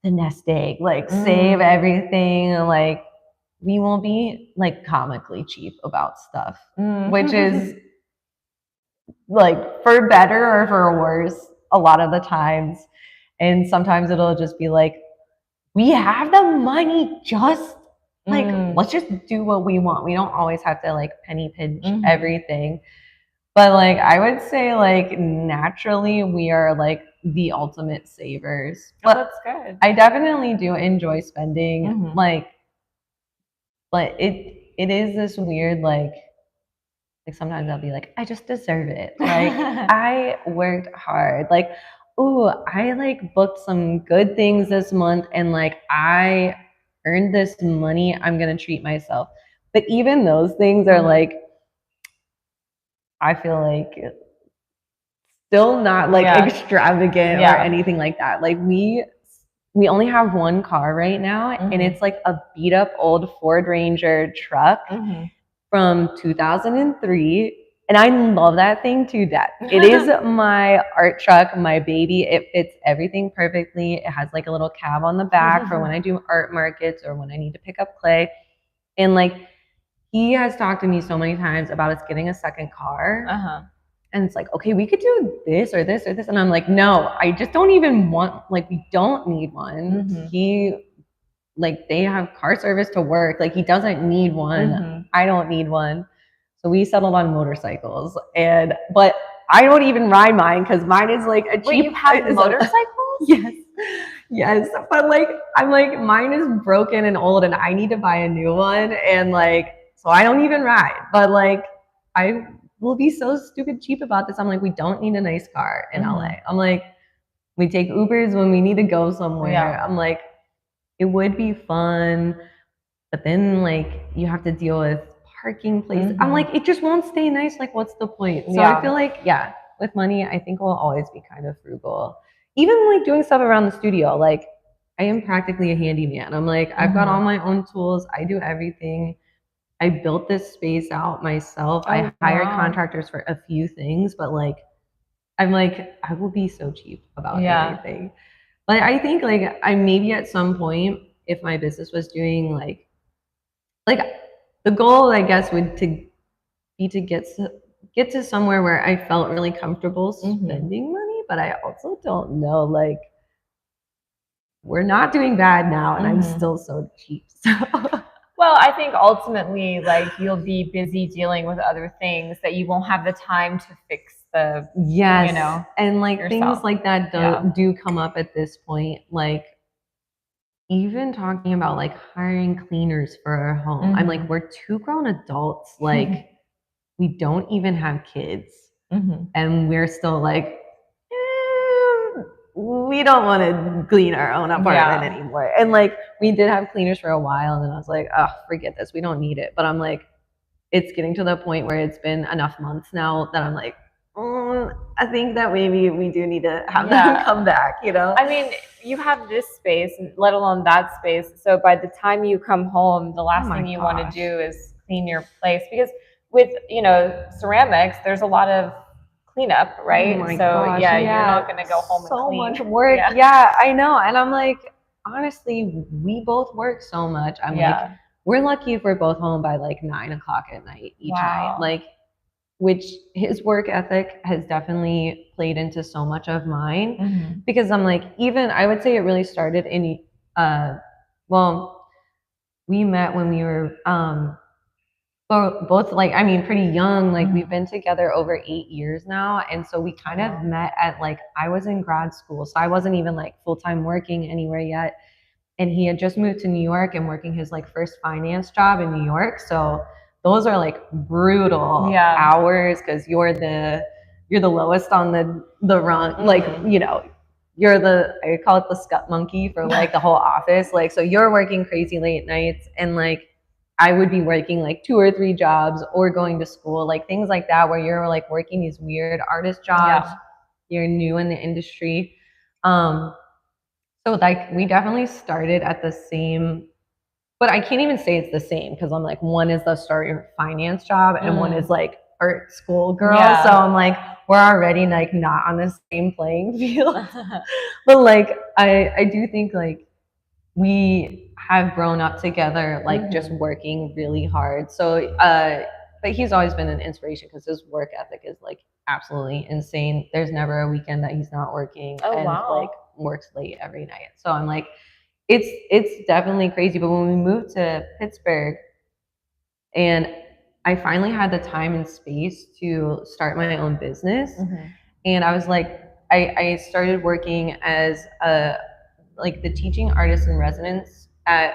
the nest egg, like save everything. Like we won't be like comically cheap about stuff, which is like for better or for worse a lot of the times. And sometimes it'll just be like, we have the money, just like, let's just do what we want. We don't always have to like penny pinch everything. But like I would say like naturally we are like the ultimate savers. But that's good. I definitely do enjoy spending like but it is this weird like sometimes I'll be like, I just deserve it. Like I worked hard. Like, ooh, I like booked some good things this month and like I earned this money. I'm gonna treat myself. But even those things are like I feel like still not like extravagant or anything like that. Like we only have one car right now and it's like a beat up old Ford Ranger truck from 2003. And I love that thing to death. It is my art truck, my baby. It fits everything perfectly. It has like a little cab on the back for when I do art markets or when I need to pick up clay. And like, he has talked to me so many times about us getting a second car. And it's like, okay, we could do this or this or this. And I'm like, no, I just don't even want, like, we don't need one. Like, they have car service to work. Like, he doesn't need one. I don't need one. So we settled on motorcycles. But I don't even ride mine because mine is like a cheap. Wait, you have motorcycles? Yes. Yes. But like, I'm like, mine is broken and old and I need to buy a new one. And like, so I don't even ride. But like, I will be so stupid cheap about this. I'm like, we don't need a nice car in LA. I'm like, we take Ubers when we need to go somewhere. I'm like, it would be fun, but then like you have to deal with parking places. I'm like, it just won't stay nice. Like, what's the point? So I feel like, with money, I think we'll always be kind of frugal. Even like doing stuff around the studio, like I am practically a handyman. I'm like, I've got all my own tools. I do everything. I built this space out myself. I hired contractors for a few things, but like, I'm like, I will be so cheap about everything. But I think like I maybe at some point, if my business was doing like the goal, I guess, would be to get to somewhere where I felt really comfortable spending money. But I also don't know, like, we're not doing bad now, and I'm still so cheap. So. Well, I think ultimately, like, you'll be busy dealing with other things that you won't have the time to fix the, you know, and like yourself. Things like that do come up at this point. Like, even talking about like hiring cleaners for our home. I'm like, we're 2 grown adults. Like, we don't even have kids, and we're still like, we don't want to clean our own apartment anymore. And like, we did have cleaners for a while, and then I was like, oh, forget this. We don't need it. But I'm like, it's getting to the point where it's been enough months now that I'm like, I think that maybe we do need to have them come back, you know? I mean, you have this space, let alone that space. So by the time you come home, the last thing you want to do is clean your place. Because with, you know, ceramics, there's a lot of cleanup, right? Oh my so gosh, you're not going to go home and so clean. much work. Yeah, I know. And I'm like, honestly, we both work so much. I'm like, we're lucky if we're both home by like 9 o'clock at night each night. Like, which his work ethic has definitely played into so much of mine. Because I'm like, even I would say it really started in well, we met when we were both like, I mean, pretty young. Like, we've been together over 8 years now, and so we kind of met at like, I was in grad school, so I wasn't even like full-time working anywhere yet, and he had just moved to New York and working his like first finance job in New York. So those are like brutal hours, because you're the lowest on the rung. Like, you know, you're I call it the scut monkey for like the whole office. Like, so you're working crazy late nights, and like I would be working like 2 or 3 jobs or going to school, like things like that, where you're like working these weird artist jobs. You're new in the industry. So like, we definitely started at the same, but I can't even say it's the same, because I'm like, one is the starting finance job and one is like art school girl. So I'm like, we're already like not on the same playing field. But like, I do think like we have grown up together, like just working really hard. So, but he's always been an inspiration, because his work ethic is like absolutely insane. There's never a weekend that he's not working, like works late every night. So I'm like, it's definitely crazy. But when we moved to Pittsburgh, and I finally had the time and space to start my own business, and I was like, I started working as like the teaching artist in residence at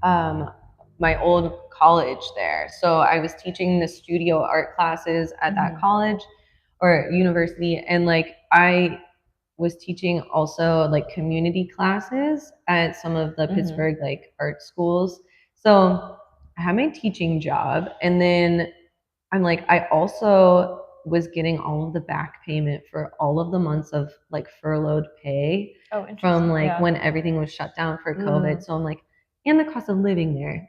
my old college there. So I was teaching the studio art classes at that college or university, and like I was teaching also like community classes at some of the Pittsburgh like art schools. So I had my teaching job, and then I'm like, I also was getting all of the back payment for all of the months of like furloughed pay from like when everything was shut down for COVID. So I'm like, and the cost of living there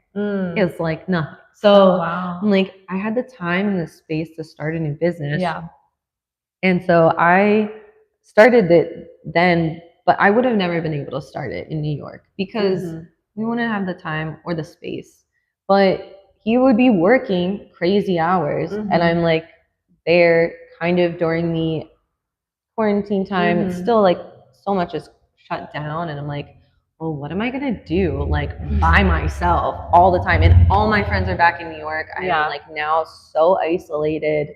is like nothing. So wow. I'm like, I had the time and the space to start a new business. Yeah. And so I started it then, but I would have never been able to start it in New York because we wouldn't have the time or the space. But he would be working crazy hours, and I'm like there kind of during the quarantine time. It's still like so much is shut down, and I'm like, well, what am I gonna do like by myself all the time? And all my friends are back in New York. I'm like now so isolated.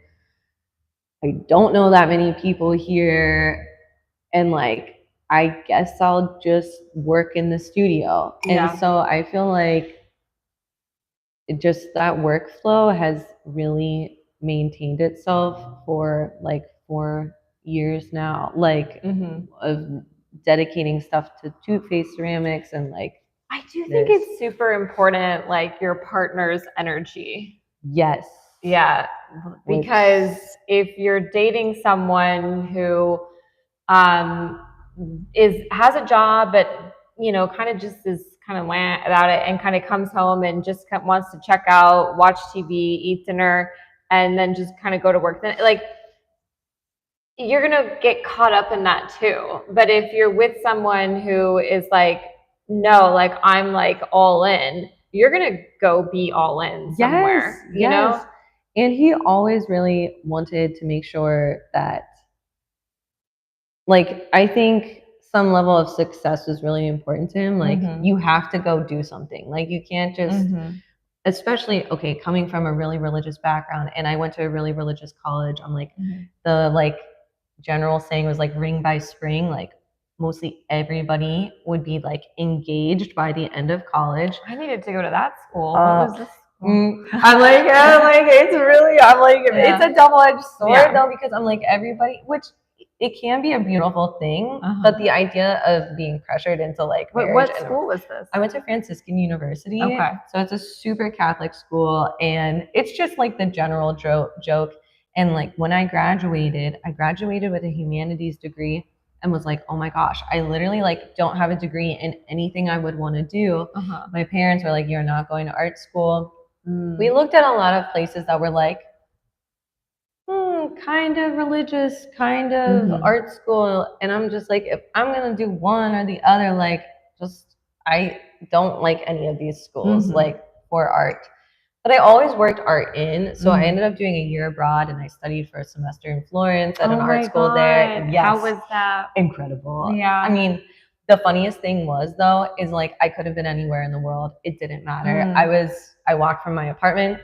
I don't know that many people here, and like I guess I'll just work in the studio. And so I feel like it just that workflow has really maintained itself for like 4 years now, like of dedicating stuff to two-phase ceramics. And like I do think it's super important, like your partner's energy. Yes. Yeah. Because if you're dating someone who has a job, but you know, kind of just is kind of wah about it, and kind of comes home and just wants to check out, watch TV, eat dinner, and then just kind of go to work. Then, like, you're gonna get caught up in that too. But if you're with someone who is like, no, like I'm like all in, you're gonna go be all in somewhere. You know? And he always really wanted to make sure that, like, I think some level of success was really important to him. Like, you have to go do something. Like, you can't just, especially, okay, coming from a really religious background, and I went to a really religious college. I'm like, the like general saying was like ring by spring. Like, mostly everybody would be like engaged by the end of college. I needed to go to that school. What was this? I'm like, it's really, I'm like, it's a double-edged sword though, because I'm like, everybody, which it can be a beautiful thing, but the idea of being pressured into like marriage. What school was this? I went to Franciscan University. Okay. So it's a super Catholic school, and it's just like the general joke. And like when I graduated with a humanities degree, and was like, oh my gosh, I literally like don't have a degree in anything I would want to do. My parents were like, you're not going to art school. We looked at a lot of places that were like, kind of religious, kind of art school. And I'm just like, if I'm going to do one or the other, like just, I don't like any of these schools like for art. But I always worked art in. So I ended up doing a year abroad, and I studied for a semester in Florence at an art school there. And how was that? Incredible. Yeah. I mean, the funniest thing was though, is like I could have been anywhere in the world. It didn't matter. I walked from my apartment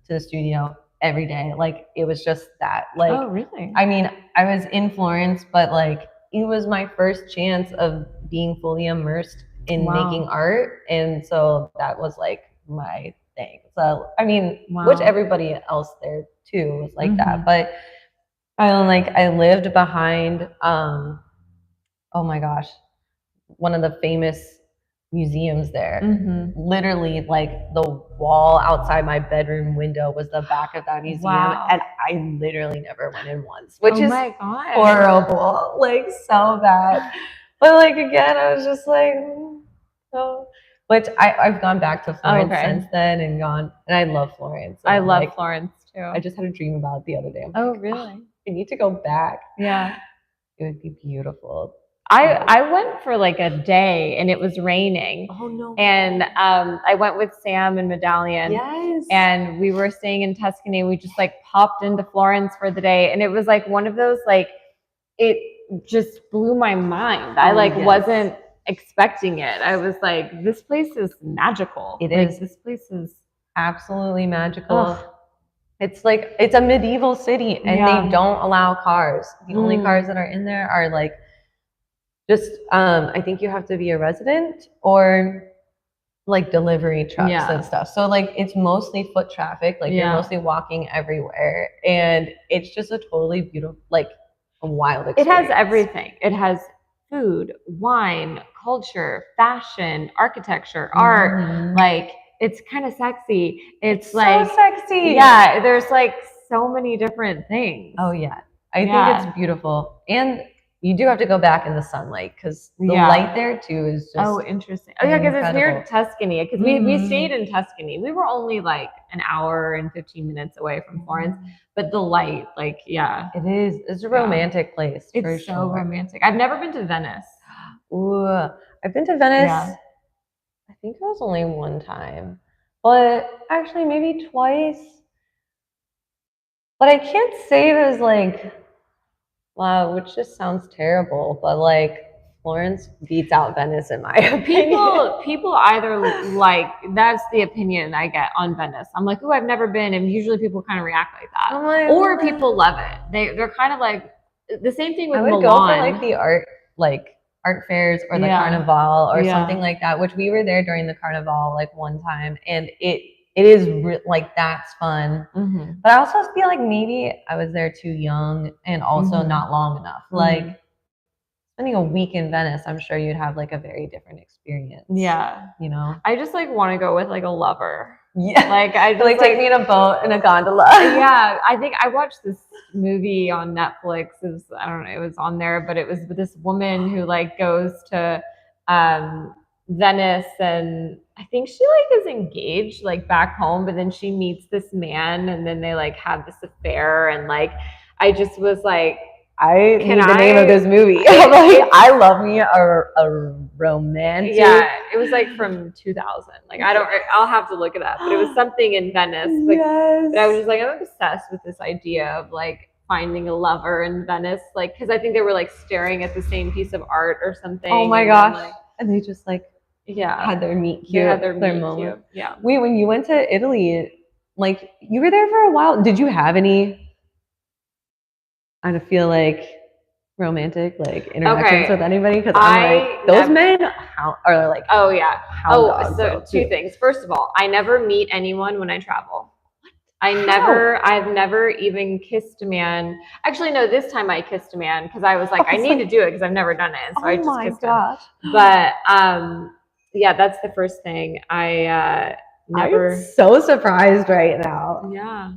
to the studio every day. Like it was just that. Like, oh really? I mean, I was in Florence, but like it was my first chance of being fully immersed in making art. And so that was like my thing. So I mean, which everybody else there too was like that. But I lived behind oh my gosh, one of the famous museums there. Literally like the wall outside my bedroom window was the back of that museum. And I literally never went in once, which is horrible, like so bad. But like again, I was just like, oh. Which I've gone back to Florence since then and I love Florence. I love Florence too. I just had a dream about it the other day. I'm like, really? I need to go back. Yeah. It would be beautiful. I went for like a day and it was raining. Oh no. And I went with Sam and Medallion. Yes. And we were staying in Tuscany. We just like popped into Florence for the day. And it was like one of those, like, it just blew my mind. I wasn't expecting it. I was like, this place is magical. It is. This place is absolutely magical. Ugh. It's like, it's a medieval city, and they don't allow cars. The only cars that are in there are like, just, I think you have to be a resident or like delivery trucks and stuff. So like, it's mostly foot traffic. Like you're mostly walking everywhere, and it's just a totally beautiful, like a wild experience. It has everything. It has food, wine, culture, fashion, architecture, art. Like it's kind of sexy. It's like so sexy. Yeah, there's like so many different things. Oh yeah, I think it's beautiful. And you do have to go back in the sunlight because the light there too is just interesting. Oh yeah, because it's near incredible. Tuscany. Because we stayed in Tuscany. We were only like an hour and 15 minutes away from Florence, but the light, like, yeah, it is. It's a romantic place. it's for so sure. romantic. I've never been to Venice. Ooh, I've been to Venice. Yeah. I think it was only one time, but actually maybe twice. But I can't say it was like, wow, which just sounds terrible, but like Florence beats out Venice in my opinion. People either like, that's the opinion I get on Venice. I'm like, oh, I've never been, and usually people kind of react like that, or people love it. They're kind of like the same thing with I would Milan. go for like the art fairs or the carnival or something like that, which we were there during the carnival like one time, and it is like that's fun. But I also feel like maybe I was there too young and also not long enough. Like spending a week in Venice, I'm sure you'd have like a very different experience. Yeah, you know, I just like want to go with like a lover. Yeah, like I just like take me in a boat in a gondola. Yeah, I think I watched this movie on Netflix. I don't know, it was on there, but it was this woman who like goes to Venice, and I think she like is engaged like back home, but then she meets this man, and then they like have this affair, and like I just was like, I need the name of this movie. Like, I love me a romantic. Yeah, it was like from 2000. Like I'll have to look it up, but it was something in Venice. Like, but I was just like, I'm obsessed with this idea of like finding a lover in Venice, like because I think they were like staring at the same piece of art or something. Oh my gosh! And they just like had their meet cute. They had their moment. Cute. Yeah. Wait, when you went to Italy, like you were there for a while. Did you have any? I feel like romantic like interactions with anybody, because I'm like those men are like so two things. First of all, I never meet anyone when I travel. I've never even kissed a man. Actually, no, this time I kissed a man because I was like, I need to do it because I've never done it, and so I just kissed him. But yeah, that's the first thing. I never. I'm so surprised right now. Yeah,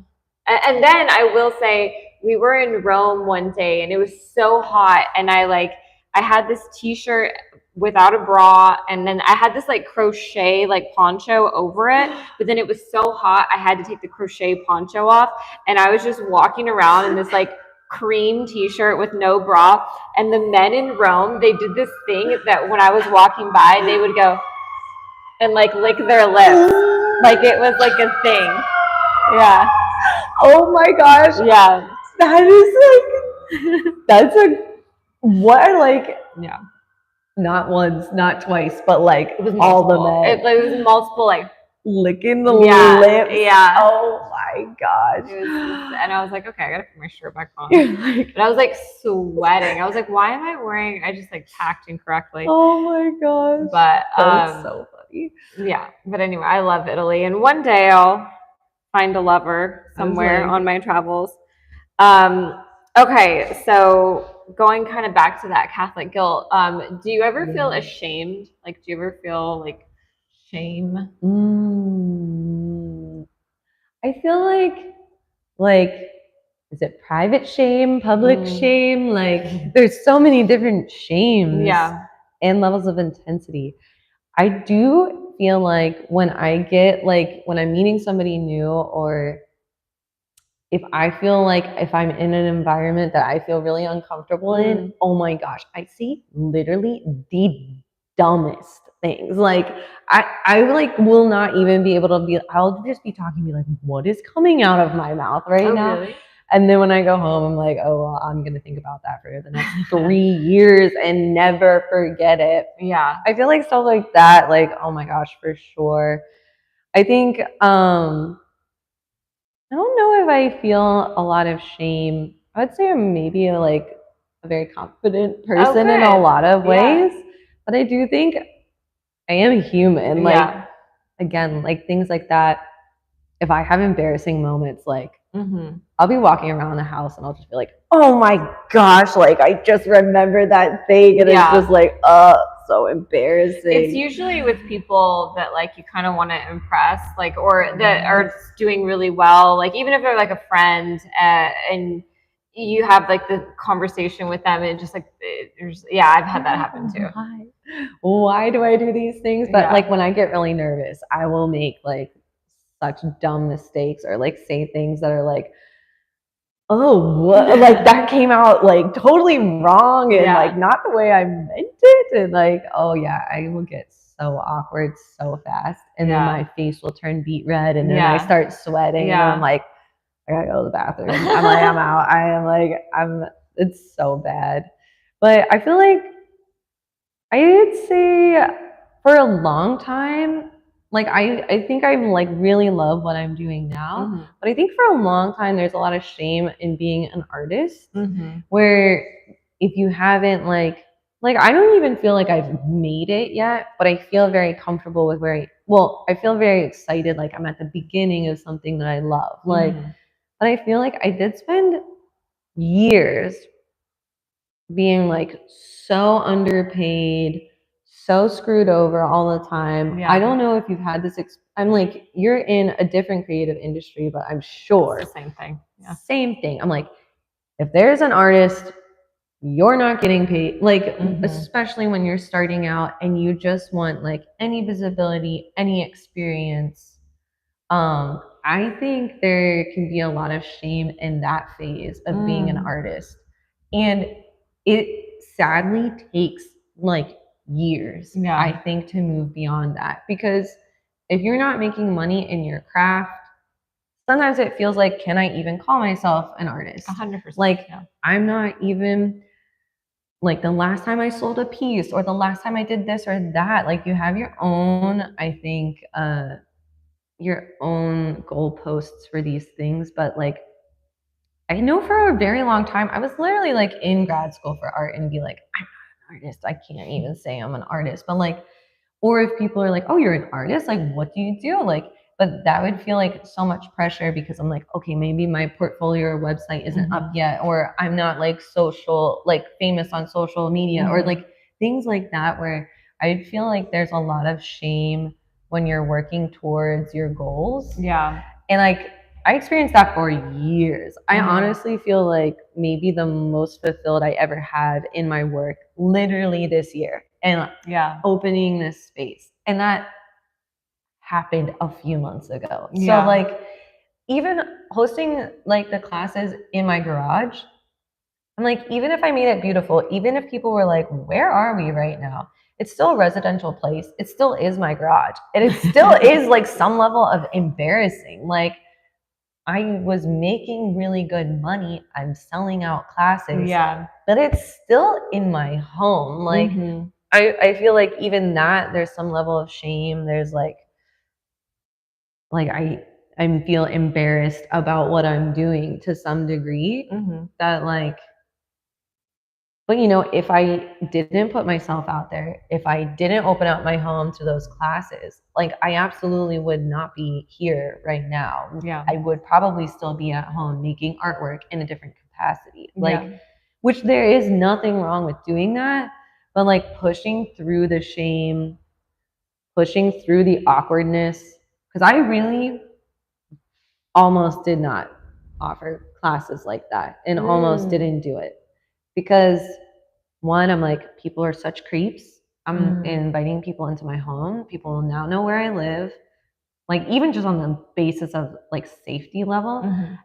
and then I will say, we were in Rome one day and it was so hot, and I had this t-shirt without a bra, and then I had this like crochet like poncho over it, but then it was so hot I had to take the crochet poncho off, and I was just walking around in this like cream t-shirt with no bra, and the men in Rome, they did this thing that when I was walking by, they would go and like lick their lips. Like it was like a thing. Yeah. Oh my gosh. Yeah. That is like, that's what I like. Yeah. Not once, not twice, but like it was all the men. It was multiple, like licking the lips. Yeah. Oh my gosh. And I was like, okay, I gotta put my shirt back on. But I was like sweating. I was like, why am I wearing? I just like packed incorrectly. Oh my gosh. But that's so funny. Yeah. But anyway, I love Italy, and one day I'll find a lover somewhere on my travels. Okay, so going kind of back to that Catholic guilt, do you ever feel ashamed? Like, do you ever feel like shame? I feel like, is it private shame, public shame? Like, there's so many different shames and levels of intensity. I do feel like when I'm meeting somebody new, or if I feel like if I'm in an environment that I feel really uncomfortable in, oh my gosh, I see literally the dumbest things. Like I like will not even be able to I'll just be talking to me like, what is coming out of my mouth right now? Really? And then when I go home, I'm like, oh, well, I'm going to think about that for the next 3 years and never forget it. Yeah. I feel like stuff like that, like, oh my gosh, for sure. I think, I don't know if I feel a lot of shame. I would say I'm maybe a very confident person in a lot of ways, but I do think I am human. Like, again, like things like that. If I have embarrassing moments, like I'll be walking around the house and I'll just be like, oh my gosh, like I just remembered that thing, and it's just like, so embarrassing. It's usually with people that like you kind of want to impress, like, or that are doing really well, like even if they're like a friend, and you have like the conversation with them and just like I've had that happen too. Why do I do these things? But Yeah. like when I get really nervous, I will make like such dumb mistakes or like say things that are like, oh, what? Like that came out like totally wrong and like not the way I meant it. And like, oh yeah, I will get so awkward so fast. And then my face will turn beet red and then I start sweating and I'm like, I gotta go to the bathroom. I'm like, I'm out. It's so bad. But I feel like I would say for a long time, like I think I like really love what I'm doing now. But I think for a long time there's a lot of shame in being an artist where if you haven't like I don't even feel like I've made it yet, but I feel very comfortable with I feel very excited like I'm at the beginning of something that I love. Like but I feel like I did spend years being like so underpaid, so screwed over all the time. I don't know if you've had this. I'm like, you're in a different creative industry, but I'm sure it's the same thing. Yeah. Same thing. I'm like, if there's an artist, you're not getting paid. Like, especially when you're starting out and you just want like any visibility, any experience. I think there can be a lot of shame in that phase of being an artist. And it sadly takes like years, I think, to move beyond that. Because if you're not making money in your craft, sometimes it feels like, can I even call myself an artist? 100%. Like, I'm not even like the last time I sold a piece or the last time I did this or that. Like, you have your own, I think, your own goalposts for these things. But like, I know for a very long time, I was literally like in grad school for art and be like, I'm not an artist. I can't even say I'm an artist. But like, or if people are like, oh, you're an artist, like, what do you do? Like, but that would feel like so much pressure because I'm like, okay, maybe my portfolio or website isn't up yet, or I'm not like famous on social media, or like things like that, where I feel like there's a lot of shame when you're working towards your goals. Yeah. And like, I experienced that for years. I honestly feel like maybe the most fulfilled I ever had in my work literally this year and opening this space. And that happened a few months ago. So like even hosting like the classes in my garage, I'm like, even if I made it beautiful, even if people were like, where are we right now? It's still a residential place. It still is my garage. And it still is like some level of embarrassing. Like, I was making really good money. I'm selling out classes. Yeah. But it's still in my home. Like, I feel like even that, there's some level of shame. There's like I feel embarrassed about what I'm doing to some degree. That like, but you know, if I didn't put myself out there, if I didn't open up my home to those classes, like I absolutely would not be here right now. Yeah. I would probably still be at home making artwork in a different capacity. Like, which there is nothing wrong with doing that, but like pushing through the shame, pushing through the awkwardness, because I really almost did not offer classes like that and almost didn't do it because one, I'm like, people are such creeps. I'm inviting people into my home. People will now know where I live, like even just on the basis of like safety level.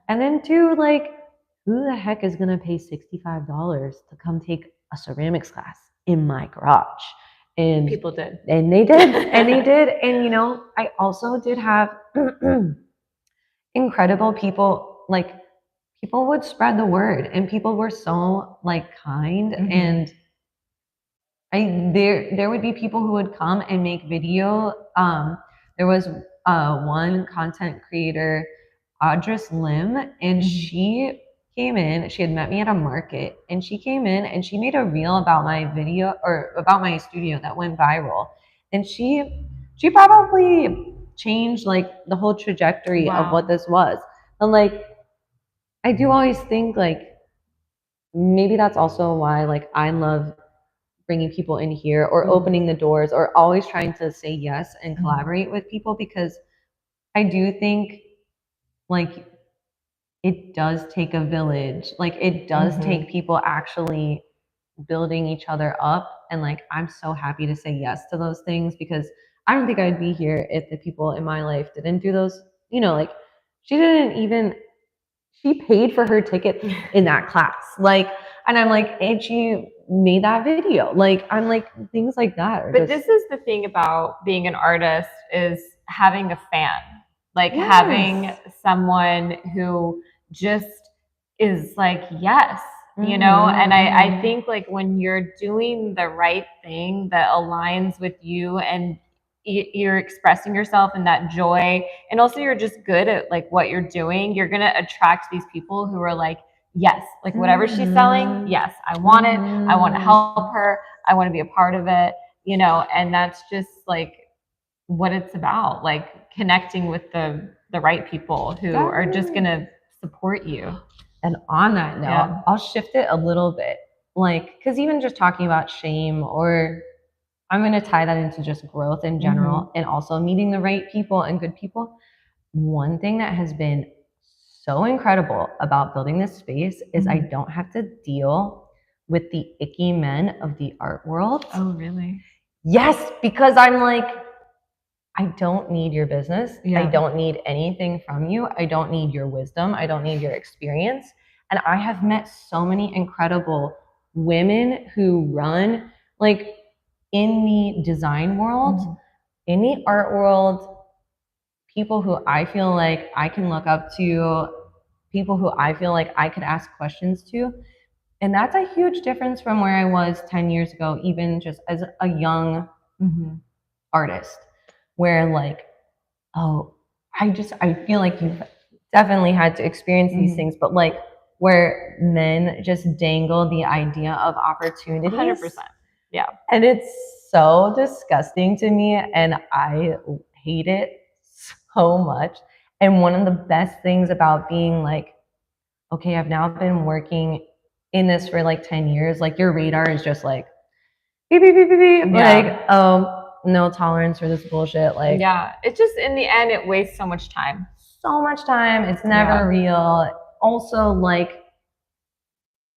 And then two, like, who the heck is gonna pay $65 to come take a ceramics class in my garage? And people did, and they did, and they did. And you know, I also did have incredible people. Like, people would spread the word, and people were so like kind and. There would be people who would come and make video. There was one content creator, Audris Lim, and she came in. She had met me at a market, and she came in and she made a reel about my video or about my studio that went viral. And she probably changed like the whole trajectory of what this was. And like, I do always think like maybe that's also why like I love bringing people in here or opening the doors or always trying to say yes and collaborate with people, because I do think like it does take a village. Like it does take people actually building each other up. And like, I'm so happy to say yes to those things because I don't think I'd be here if the people in my life didn't do those, you know, like she didn't even, she paid for her ticket in that class. Like, and I'm like, and she made that video. Like, I'm like, things like that. But this is the thing about being an artist is having a fan, like having someone who just is like, yes, you know? And I think like when you're doing the right thing that aligns with you and you're expressing yourself in that joy, and also you're just good at like what you're doing, you're going to attract these people who are like, yes, like whatever she's selling, yes, I want it. I want to help her. I want to be a part of it, you know, and that's just like what it's about, like connecting with the right people who are just going to support you. And on that note, I'll shift it a little bit. Like, because even just talking about shame, or I'm going to tie that into just growth in general and also meeting the right people and good people. One thing that has been so incredible about building this space is I don't have to deal with the icky men of the art world. Oh, really? Yes, because I'm like, I don't need your business. I don't need anything from you. I don't need your wisdom. I don't need your experience. And I have met so many incredible women who run, like in the design world, in the art world, people who I feel like I can look up to, people who I feel like I could ask questions to. And that's a huge difference from where I was 10 years ago, even just as a young artist, where like, oh, I feel like you've definitely had to experience these things, but like where men just dangle the idea of opportunities. 100%. Yeah. And it's so disgusting to me and I hate it so much. And one of the best things about being like, okay, I've now been working in this for like 10 years, like your radar is just like beep, beep, beep, beep, beep. Like, no tolerance for this bullshit. Like, it's just in the end, it wastes so much time. So much time. It's never real. Also, like,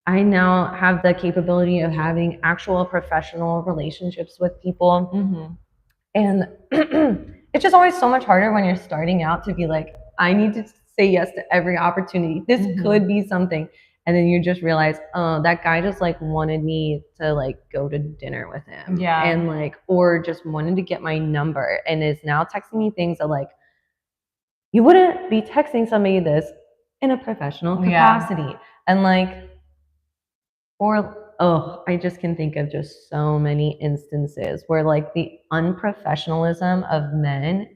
I now have the capability of having actual professional relationships with people. And it's just always so much harder when you're starting out to be like, I need to say yes to every opportunity. This could be something. And then you just realize, oh, that guy just like wanted me to like go to dinner with him. And like, or just wanted to get my number and is now texting me things that like, you wouldn't be texting somebody this in a professional capacity. And like, or, I just can think of just so many instances where like the unprofessionalism of men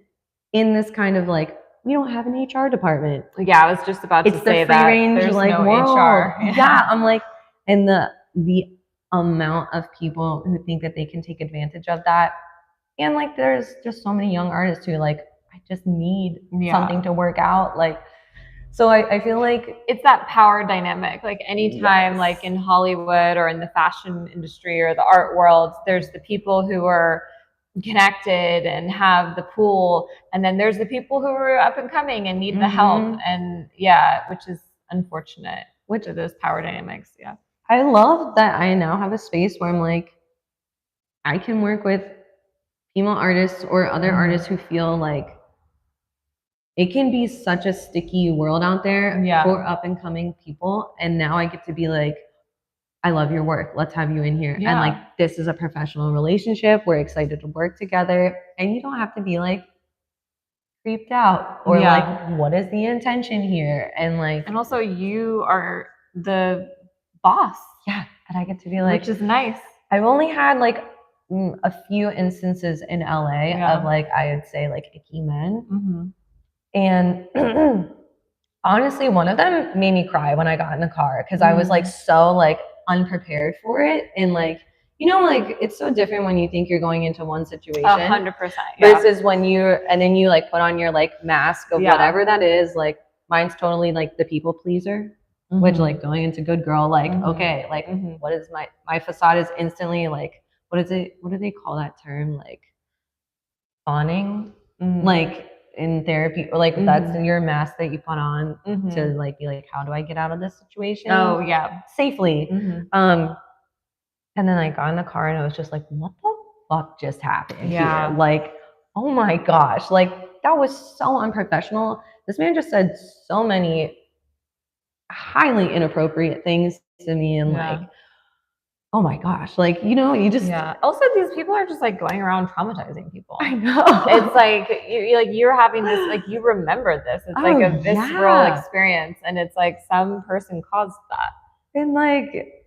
in this kind of like, we don't have an HR department. Yeah, I was just about to say that. There's like no HR. Yeah, I'm like, and the amount of people who think that they can take advantage of that. And like, there's just so many young artists who like, I just need something to work out. Like, so I feel like it's that power dynamic. Like anytime, like in Hollywood or in the fashion industry or the art world, there's the people who are connected and have the pool, and then there's the people who are up and coming and need the help, and which is unfortunate. Which of those power dynamics? I love that I now have a space where I'm like, I can work with female artists or other artists who feel like it can be such a sticky world out there for up and coming people. And now I get to be like, I love your work. Let's have you in here. And like, this is a professional relationship. We're excited to work together. And you don't have to be like creeped out or like, what is the intention here? And like, and also you are the boss. Yeah. And I get to be like, which is nice. I've only had like a few instances in LA of like, I would say like icky men. And honestly, one of them made me cry when I got in the car because I was like so like unprepared for it. And like, you know, like it's so different when you think you're going into one situation. 100%. Versus when and then you like put on your like mask of whatever that is. Like mine's totally like the people pleaser, which like going into good girl, like, okay, like what is my facade is instantly like, what do they call that term? Like fawning? Like, in therapy, or like that's your mask that you put on to like be like, how do I get out of this situation? Oh yeah, safely. And then I got in the car and I was just like, what the fuck just happened here? Like, oh my gosh, like that was so unprofessional. This man just said so many highly inappropriate things to me, and like, oh my gosh, like, you know, you just Also, these people are just like going around traumatizing people. I know. It's like you're having this, like, you remember this. It's like a visceral experience, and it's like some person caused that. And like,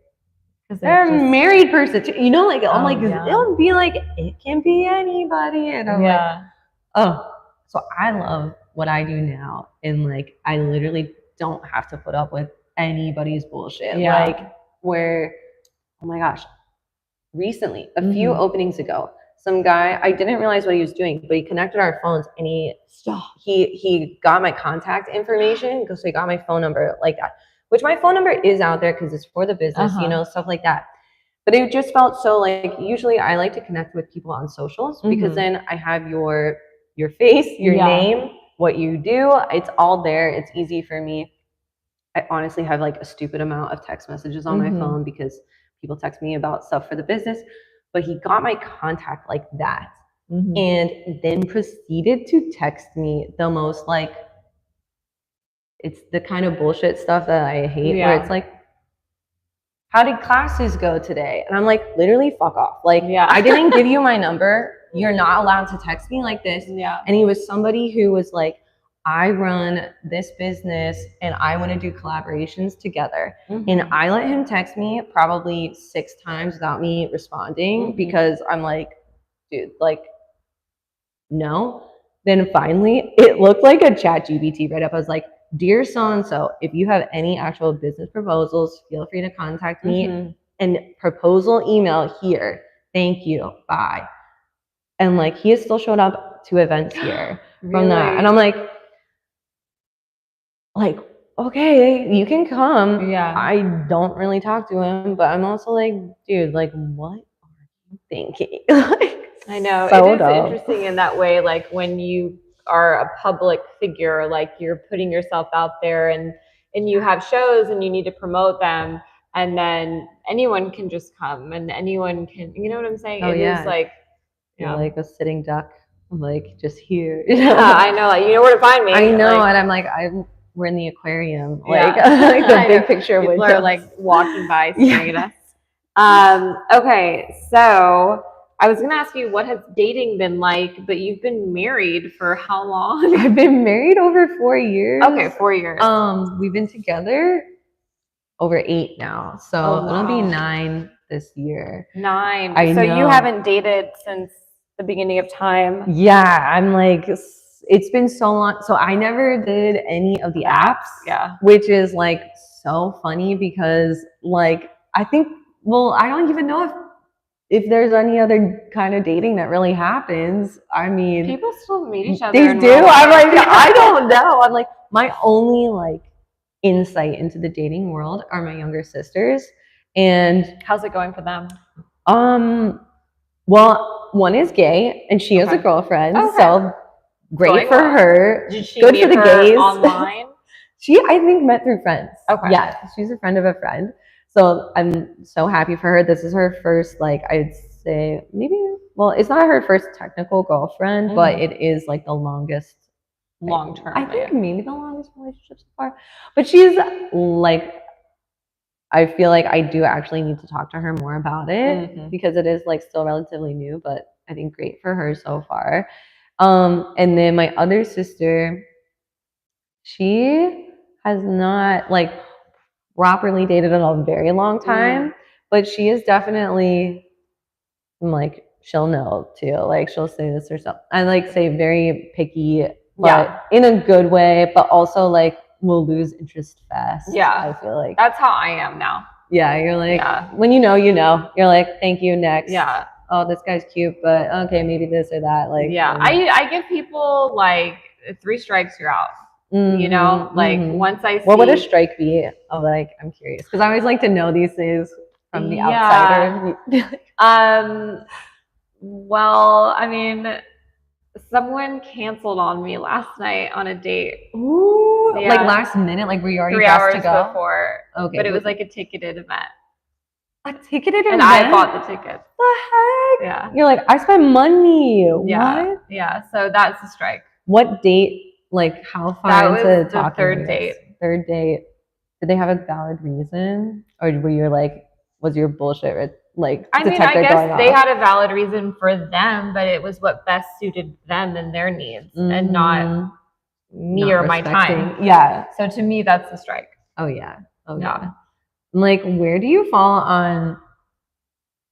they're a married person too. You know, like I'm like, it'll be like it can be anybody, and I'm like, oh. So I love what I do now, and like I literally don't have to put up with anybody's bullshit. Like, where, oh my gosh, recently, a few openings ago, some guy, I didn't realize what he was doing, but he connected our phones, and he got my contact information, so he got my phone number like that. Which my phone number is out there because it's for the business, you know, stuff like that. But it just felt so like, usually I like to connect with people on socials because then I have your face, your name, what you do. It's all there. It's easy for me. I honestly have like a stupid amount of text messages on my phone because people text me about stuff for the business. But he got my contact like that and then proceeded to text me the most like, it's the kind of bullshit stuff that I hate, where it's like, how did classes go today? And I'm like, literally, fuck off. Like, I didn't give you my number. You're not allowed to text me like this. And he was somebody who was like, I run this business and I want to do collaborations together. And I let him text me probably 6 times without me responding because I'm like, dude, like, no. Then finally, it looked like a ChatGPT write-up. I was like, dear so-and-so, if you have any actual business proposals, feel free to contact me. And proposal email here. Thank you. Bye. And like, he has still showed up to events here from that. And I'm like, okay, you can come. I don't really talk to him, but I'm also like, dude, like, what are you thinking? I know. It is interesting in that way, like when you are a public figure, like you're putting yourself out there and you have shows and you need to promote them, and then anyone can just come and anyone can, you know what I'm saying? It is like, you're like a sitting duck. I'm like, just here. I know, like, you know where to find me. I know, like, and I'm like, we're in the aquarium, like, like the big picture window. People are like walking by staring at us. Okay, so I was going to ask you, what has dating been like, but you've been married for how long? I've been married over 4 years. Okay, 4 years. We've been together over 8 now. So it'll be 9 this year. 9. So you haven't dated since the beginning of time? Yeah, I'm like, it's been so long. So I never did any of the apps, which is like so funny because like, I think, well, I don't even know if there's any other kind of dating that really happens. I mean, people still meet each other. They do. I'm like, I don't know. I'm like, my only like insight into the dating world are my younger sisters. And how's it going for them? Well, one is gay and she has a girlfriend. So great for her. Did she good for the gays. Online? She, I think, met through friends. Okay. Yeah, she's a friend of a friend. So I'm so happy for her. This is her first, like, I'd say maybe, well, it's not her first technical girlfriend, but it is like the longest long-term. I think maybe the longest relationship so far. But she's like, I feel like I do actually need to talk to her more about it because it is like still relatively new, but I think great for her so far. And then my other sister, she has not like properly dated in a very long time, but she is definitely like, she'll know too. Like she'll say this herself. I like say very picky, but in a good way, but also like will lose interest fast. Yeah. I feel like that's how I am now. Yeah. You're like, when you know, you're like, thank you, next. Yeah. Oh, this guy's cute, but okay, maybe this or that. Like, I give people like 3 strikes, you're out. You know, like once I see. What would a strike be? Oh, like, I'm curious because I always like to know these things from the outsider. Well, I mean, Someone canceled on me last night on a date. Ooh, Yeah. like last minute, like were you already 3 dressed hours to go? before. Okay, But it was like a ticketed event. a ticketed And event? I bought the tickets. The heck? Yeah. You're like, I spent money. Yeah. What? Yeah. So that's a strike. What date? Like how far That into was the talking? third date. Third date. Did they have a valid reason, or were you like, was your bullshit like I mean, detector I going guess they off? had a valid reason for them, but it was what best suited them and their needs, and not me Not or my time. respecting. Yeah. So to me, that's a strike. Oh yeah. Oh Yeah. yeah. Like, where do you fall on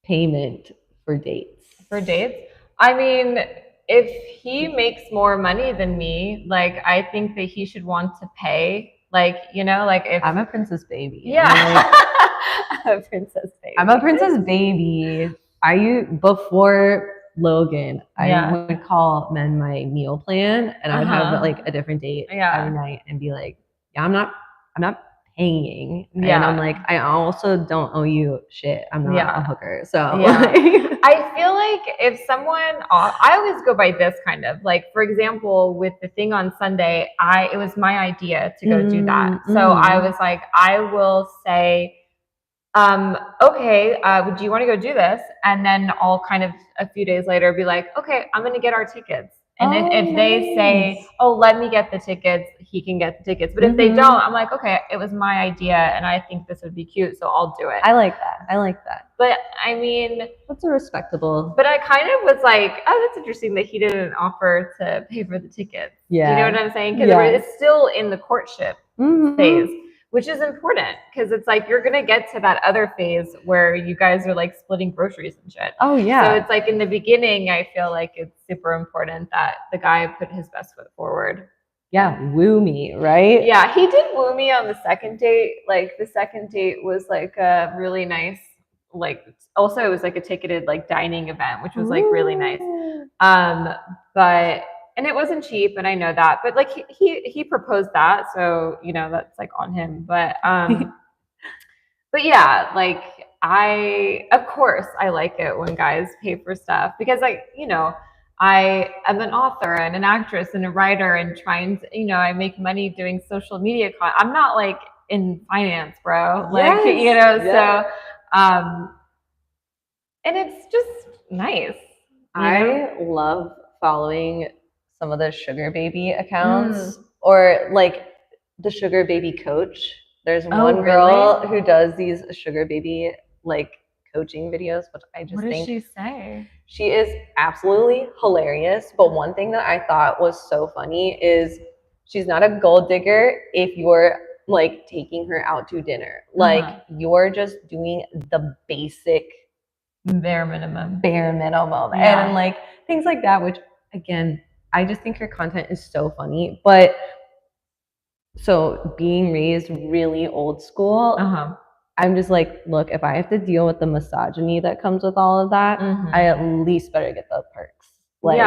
payment for dates? For dates, I mean, if he makes more money than me, like I think that he should want to pay. Like, you know, like if I'm a princess baby. yeah, I'm a princess baby. I'm a princess baby. Before Logan, Yeah. I would call men my meal plan, and I would have like a different date Yeah. every night, and be like, "Yeah, I'm not paying." Yeah. And I'm like, I also don't owe you shit. I'm not a hooker, so yeah. I feel like if someone, I always go by this kind of like, for example, with the thing on Sunday, it was my idea to go do that. So I was like, I will say, okay, do you want to go do this? And then I'll kind of a few days later be like, okay, I'm going to get our tickets. And then if they say, oh, let me get the tickets, he can get the tickets. But if they don't, I'm like, okay, it was my idea and I think this would be cute, so I'll do it. I like that. But I mean, that's a respectable. But I kind of was like, oh, that's interesting that he didn't offer to pay for the tickets. Yeah. Do you know what I'm saying? Because it's still in the courtship phase, which is important because it's like you're going to get to that other phase where you guys are like splitting groceries and shit. Oh, yeah. So it's like in the beginning, I feel like it's super important that the guy put his best foot forward. Yeah, woo me, right? Yeah, he did woo me on the second date. Like the second date was like a really nice, like also it was like a ticketed like dining event, which was like really nice. But and it wasn't cheap, and I know that, but like he proposed that, so you know that's like on him. But but yeah, like of course I like it when guys pay for stuff because like you know I am an author and an actress and a writer and trying to you know I make money doing social media content. I'm not like in finance, bro. Like you know so. And it's just nice. I love following some of the sugar baby accounts or like the sugar baby coach. There's one girl who does these sugar baby like coaching videos, which I just think. What does she say? She is absolutely hilarious. But one thing that I thought was so funny is she's not a gold digger if you're like taking her out to dinner. Like you're just doing the basic bare minimum and like things like that, which again I just think her content is so funny. But so being raised really old school, I'm just like, look, if I have to deal with the misogyny that comes with all of that, I at least better get the perks. Like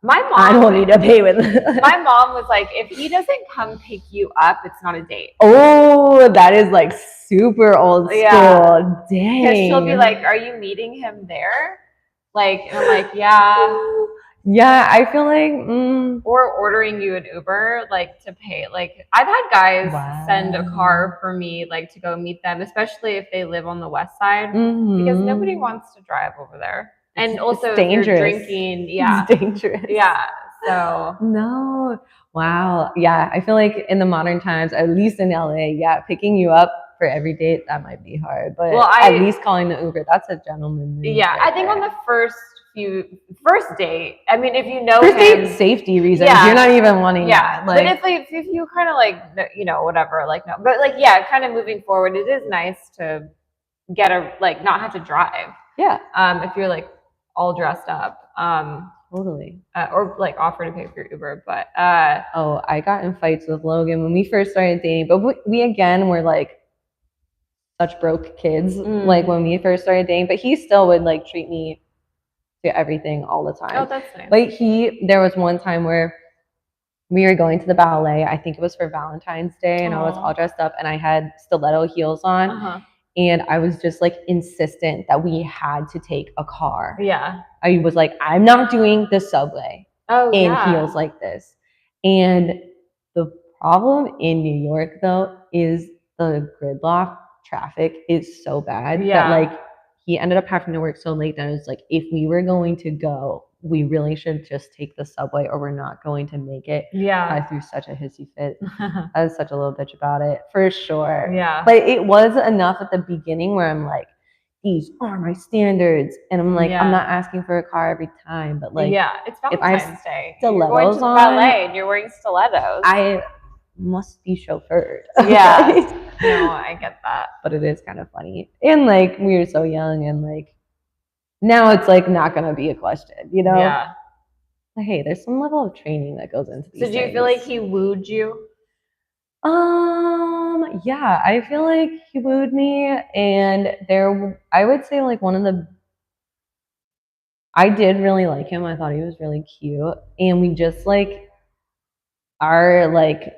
my mom, I don't need to pay with my mom was like, if he doesn't come pick you up, it's not a date. Oh, that is like super old school. Dang. Because she'll be like, are you meeting him there? Like, and I'm like, yeah. Yeah, I feel like or ordering you an Uber like to pay. Like I've had guys send a car for me like to go meet them, especially if they live on the west side because nobody wants to drive over there. And also if you're drinking, it's dangerous. Yeah. So no. Wow. Yeah. I feel like in the modern times, at least in LA, picking you up for every date, that might be hard. But at least calling the Uber, that's a gentleman. Yeah. I think on the first date, I mean, if you know first date safety reasons, you're not even wanting that. Like, but if you kind of like, you know, whatever, like, no, but like, kind of moving forward, it is nice to get not have to drive. Yeah. If you're like all dressed up. Totally. Or like offer to pay for your Uber, but I got in fights with Logan when we first started dating, but we again were like such broke kids, like when we first started dating, but he still would like treat me to everything all the time. Oh, that's nice. Like there was one time where we were going to the ballet, I think it was for Valentine's Day, and I was all dressed up and I had stiletto heels on. And I was just like insistent that we had to take a car. Yeah. I was like, I'm not doing the subway. in heels like this. And the problem in New York though is the gridlock traffic is so bad that like he ended up having to work so late that it was like, if we were going to go, we really should just take the subway or we're not going to make it. I threw such a hissy fit. I was such a little bitch about it, for sure. But it was enough at the beginning where I'm like, these are my standards. And I'm like, I'm not asking for a car every time, but like, it's Valentine's Day. Stilettos you're going to the ballet and you're wearing stilettos. I must be chauffeured. No, I get that. But it is kind of funny. And like, we were so young and like, now it's like not going to be a question, you know? Like, hey, there's some level of training that goes into these things. So do you feel like he wooed you? Yeah, I feel like he wooed me, and I would say like I did really like him. I thought he was really cute, and we just like are like,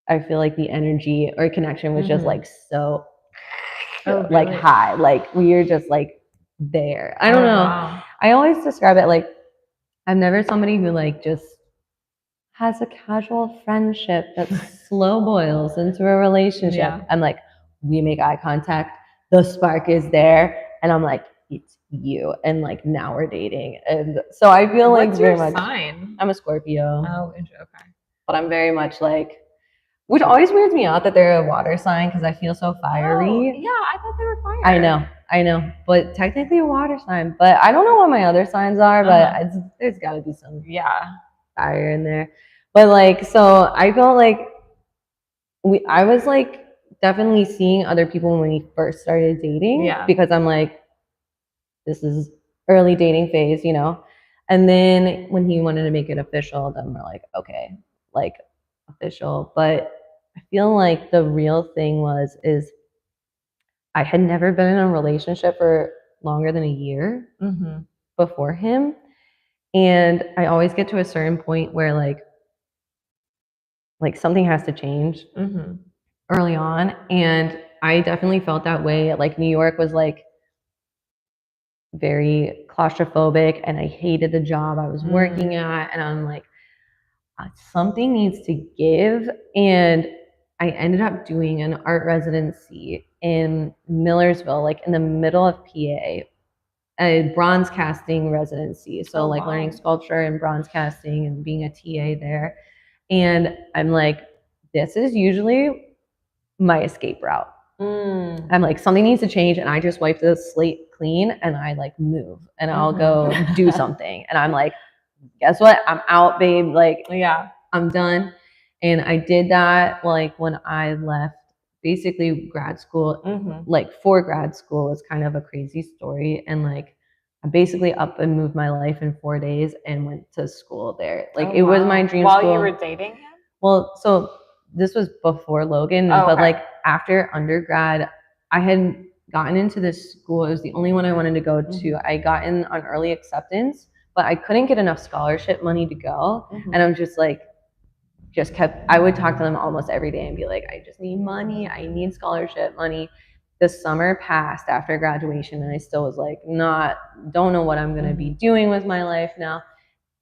I feel like the energy or connection was just like so like high, like we were just like there. I don't know. Wow. I always describe it like I'm never somebody who like just has a casual friendship that slow boils into a relationship. I'm like, we make eye contact, the spark is there, and I'm like, it's you, and like now we're dating. And so I feel like very much. Sign? I'm a Scorpio. Oh, okay. But I'm very much like, which always weirds me out that they're a water sign because I feel so fiery. Oh, yeah, I thought they were fire. I know, but technically a water sign. But I don't know what my other signs are, but there's got to be some fire in there. But like, so I felt like I was like definitely seeing other people when we first started dating because I'm like, this is early dating phase, you know? And then when he wanted to make it official, then we're like, okay, like official. But I feel like the real thing is I had never been in a relationship for longer than a year before him. And I always get to a certain point where like something has to change early on. And I definitely felt that way. Like New York was like very claustrophobic and I hated the job I was working at. And I'm like, something needs to give. And I ended up doing an art residency in Millersville, like in the middle of PA, a bronze casting residency. So like learning sculpture and bronze casting and being a TA there. And I'm like, this is usually my escape route. I'm like, something needs to change. And I just wipe the slate clean and I like move and I'll go do something. And I'm like, guess what? I'm out, babe. Like, I'm done. And I did that like when I left basically grad school, like for grad school is kind of a crazy story. And like, I basically up and moved my life in 4 days and went to school there. Like it was my dream While school. you were dating him? Well, so this was before Logan, but like after undergrad, I had gotten into this school. It was the only one I wanted to go to. I got in on early acceptance, but I couldn't get enough scholarship money to go. And I'm just like, I would talk to them almost every day and be like, I just need money. I need scholarship money. The summer passed after graduation and I still was like, don't know what I'm going to be doing with my life now.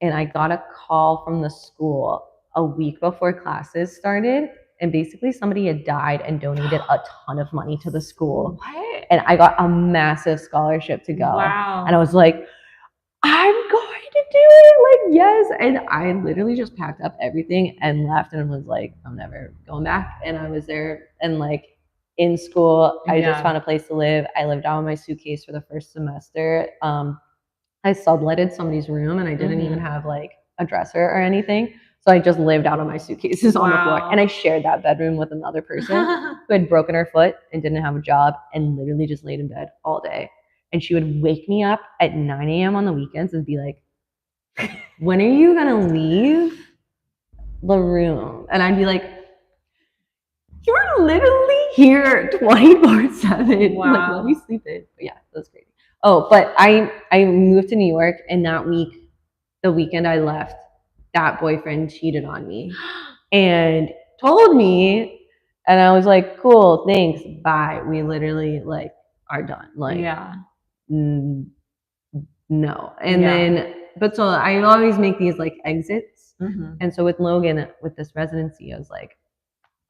And I got a call from the school a week before classes started. And basically somebody had died and donated a ton of money to the school. What? And I got a massive scholarship to go. Wow. And I was like, I'm going to do it. Like, yes. And I literally just packed up everything and left and was like, I'm never going back. And I was there and like in school, I just found a place to live. I lived out in my suitcase for the first semester. I subletted somebody's room and I didn't even have like a dresser or anything. So I just lived out of my suitcases on the floor. And I shared that bedroom with another person who had broken her foot and didn't have a job and literally just laid in bed all day. And she would wake me up at 9 a.m. on the weekends and be like, when are you going to leave the room? And I'd be like, you're literally here 24/7. Wow. Like, let me sleep in. But yeah, that's crazy. Oh, but I moved to New York and that week, the weekend I left, that boyfriend cheated on me and told me, and I was like, cool, thanks, bye. We literally like are done. Like, no. And then but so I always make these like exits. Mhm. And so with Logan, with this residency, I was like,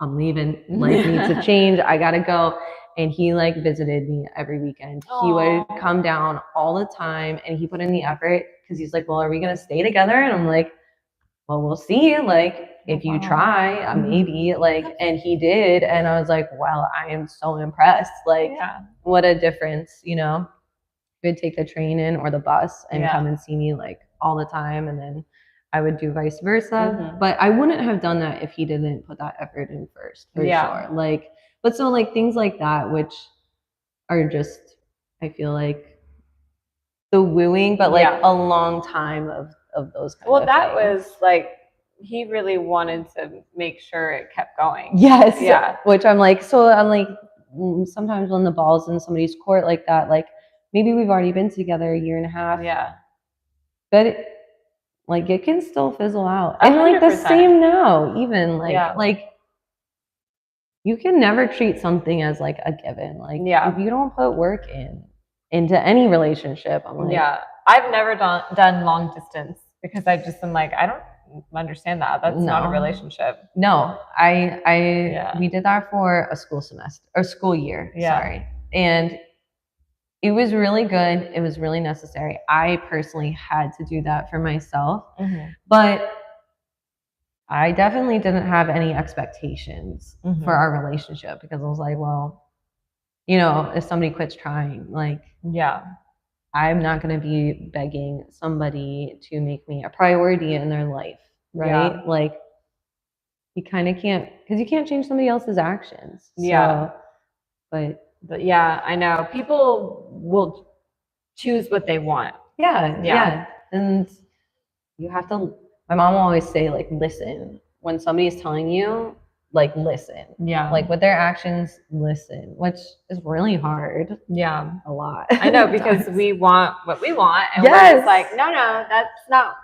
I'm leaving, like need to change. I gotta go. And he like visited me every weekend. He would Aw. come down all the time and he put in the effort because he's like, well, are we gonna stay together? And I'm like, well, we'll see. Like, if you Wow. try, maybe. Like, and he did. And I was like, wow, I am so impressed. Like, Yeah. what a difference, you know? He would take the train in or the bus and come and see me like all the time. And then I would do vice versa. Mhm. But I wouldn't have done that if he didn't put that effort in first, for Yeah. sure. Like, but so like things like that, which are just, I feel like the wooing, but like Yeah. a long time of those kind Well, of that things. was like he really wanted to make sure it kept going. Yes. Yeah. Which I'm like, sometimes when the ball's in somebody's court like that, like maybe we've already been together a year and a half. Yeah. But it can still fizzle out. And like the 100%. same now, even Yeah. like you can never treat something as like a given. Like Yeah. if you don't put work into any relationship, I'm like, Yeah. I've never done long distance because I just am like, I don't understand that. That's not a relationship. No, we did that for a school semester or school year. Yeah. Sorry. And it was really good. It was really necessary. I personally had to do that for myself. Mhm. But I definitely didn't have any expectations for our relationship because I was like, well, you know, if somebody quits trying, like, Yeah. I'm not going to be begging somebody to make me a priority in their life, right? Yeah. Like, you kind of can't, because you can't change somebody else's actions. Yeah. So, but yeah, I know. People will choose what they want. Yeah. And you have to, my mom will always say, like, listen. When somebody's telling you, like, listen. Yeah. Like, with their actions, listen, which is really hard. Yeah. A lot. I know, because we want what we want. And we're just like, no, that's not